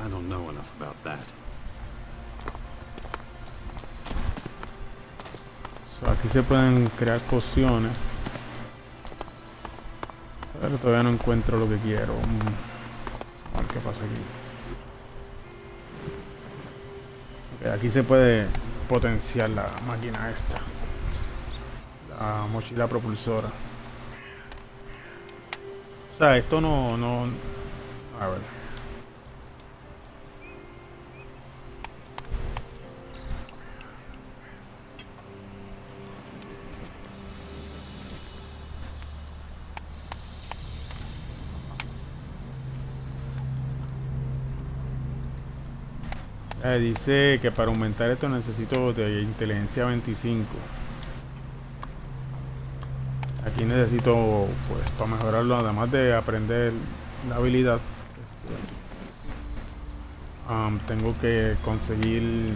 I don't know enough about that. So, aquí se pueden crear pociones, pero todavía no encuentro lo que quiero. A ver qué pasa aquí. Okay, aquí se puede potenciar la máquina esta, la mochila propulsora. O sea, esto no... A ver. Dice que para aumentar esto necesito de inteligencia 25. Aquí necesito, pues, para mejorarlo, además de aprender la habilidad, tengo que conseguir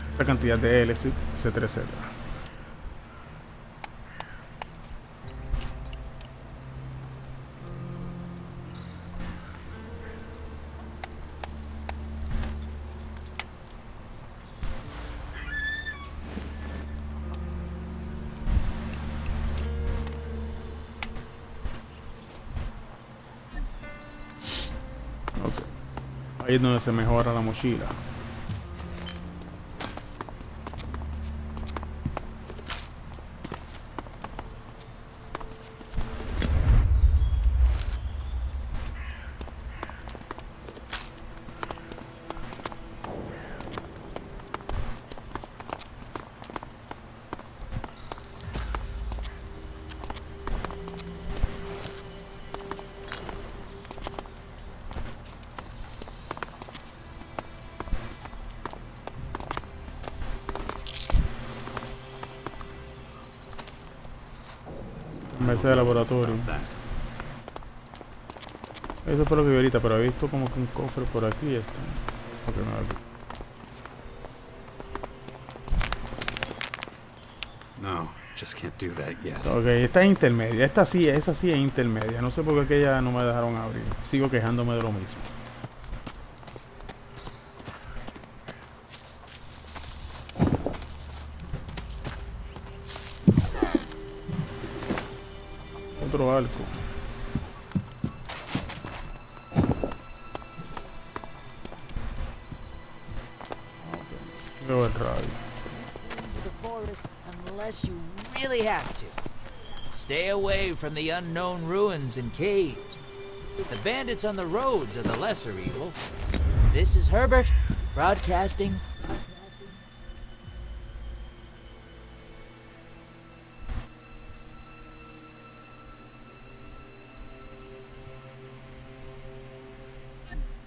esta cantidad de Elex, etcétera, etcétera. Ahí es donde se mejora la mochila. Mesa de laboratorio. Eso fue lo que vi ahorita, pero he visto como que un cofre por aquí y está. Ok, no, aquí. No, just can't do that yet. Ok, esta es intermedia. Esa sí es intermedia. No sé por qué aquella no me dejaron abrir. Sigo quejándome de lo mismo. Otro arco. Okay. Luego el radio. The forest unless you really have to. Stay away from the unknown ruins and caves. The bandits on the roads are the lesser evil. This is Herbert, broadcasting.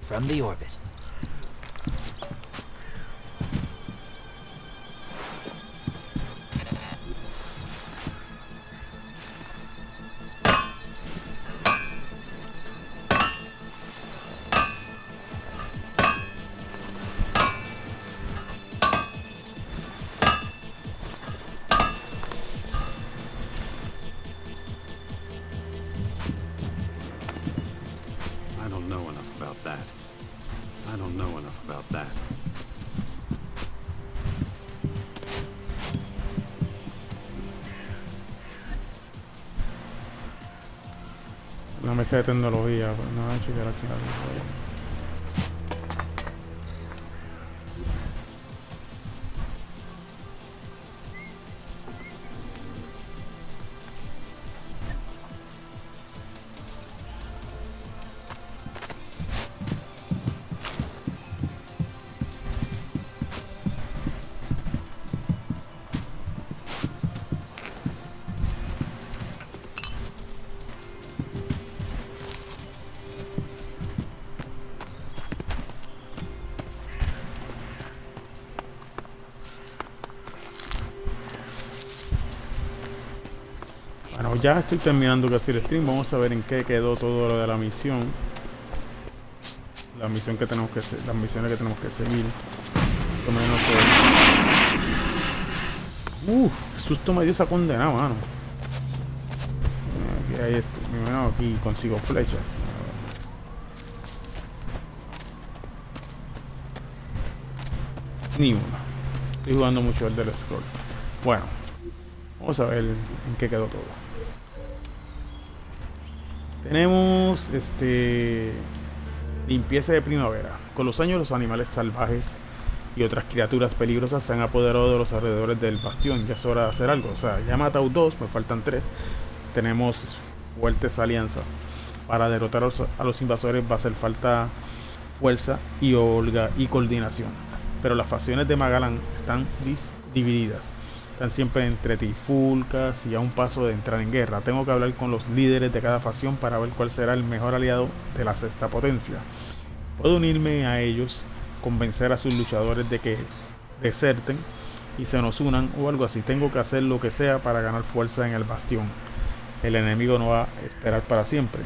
From the orbit. I don't know enough about that. I don't know enough about that. La mesa de tecnología, pues no voy a checar aquí algo. Bueno, ya estoy terminando casi el stream. Vamos a ver en qué quedó todo lo de la misión. La misión que tenemos que las misiones que tenemos que seguir. Más o menos. Qué susto me dio esa condena, mano. Aquí hay aquí consigo flechas. Ni una. Estoy jugando mucho el del scroll. Bueno, vamos a ver en qué quedó todo. Tenemos limpieza de primavera. Con los años los animales salvajes y otras criaturas peligrosas se han apoderado de los alrededores del bastión. Ya es hora de hacer algo. O sea, ya he matado 2, me faltan 3. Tenemos fuertes alianzas. Para derrotar a los invasores va a hacer falta fuerza y coordinación. Pero las facciones de Magallan están divididas. Están siempre entre trifulcas y a un paso de entrar en guerra. Tengo que hablar con los líderes de cada facción para ver cuál será el mejor aliado de la sexta potencia. Puedo unirme a ellos, convencer a sus luchadores de que deserten y se nos unan o algo así. Tengo que hacer lo que sea para ganar fuerza en el bastión. El enemigo no va a esperar para siempre.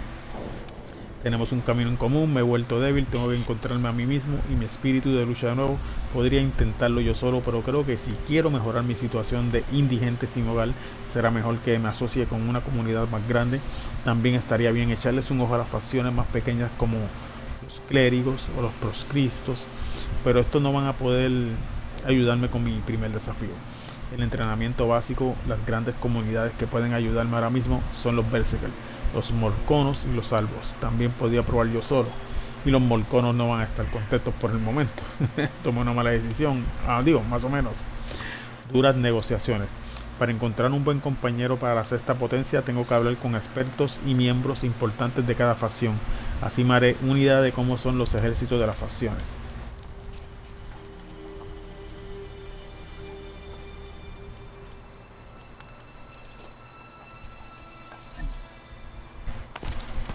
Tenemos un camino en común, me he vuelto débil, tengo que encontrarme a mí mismo y mi espíritu de lucha de nuevo. Podría intentarlo yo solo, pero creo que si quiero mejorar mi situación de indigente sin hogar, será mejor que me asocie con una comunidad más grande. También estaría bien echarles un ojo a las facciones más pequeñas como los clérigos o los proscriptos, pero estos no van a poder ayudarme con mi primer desafío. El entrenamiento básico, las grandes comunidades que pueden ayudarme ahora mismo son los Berserker, los Morconos y los Salvos. También podría probar yo solo. Y los Morconos no van a estar contentos por el momento. Tomé una mala decisión. Más o menos. Duras negociaciones. Para encontrar un buen compañero para la sexta potencia tengo que hablar con expertos y miembros importantes de cada facción. Así me haré una idea de cómo son los ejércitos de las facciones.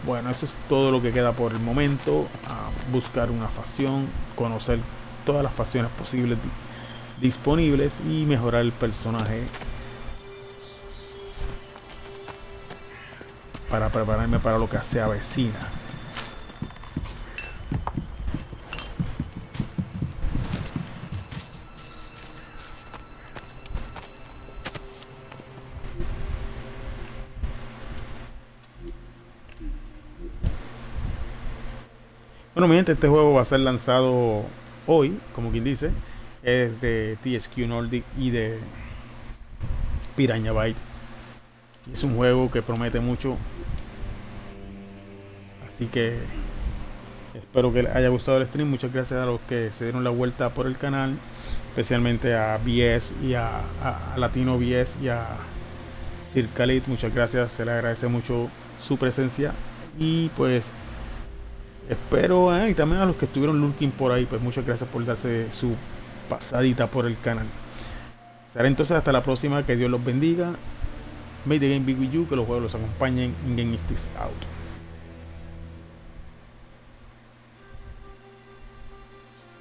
Bueno, eso es todo lo que queda por el momento. Buscar una facción, conocer todas las facciones posibles disponibles y mejorar el personaje. para prepararme para lo que se avecina. Bueno, mi gente, este juego va a ser lanzado hoy, como quien dice. Es de THQ Nordic y de Piranha Byte. Es un juego que promete mucho. Así que espero que les haya gustado el stream. Muchas gracias a los que se dieron la vuelta por el canal, especialmente a BS y a Latino BS y a Sir Khalid. Muchas gracias, se le agradece mucho su presencia. Y pues espero, y también a los que estuvieron lurking por ahí, pues muchas gracias por darse su pasadita por el canal. Será entonces hasta la próxima, que Dios los bendiga. May the game be with you, que los juegos los acompañen. Game is out.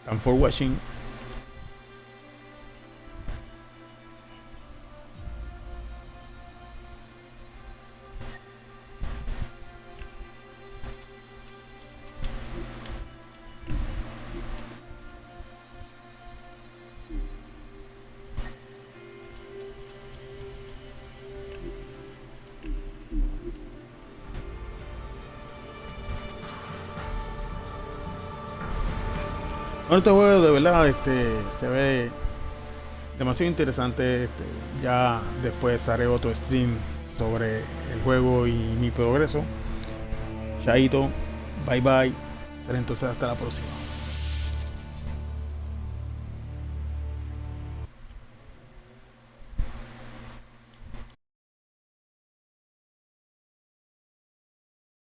Thanks for watching. Bueno, este juego de verdad se ve demasiado interesante. Ya después haré otro stream sobre el juego y mi progreso. Chaito, bye bye. Será entonces hasta la próxima.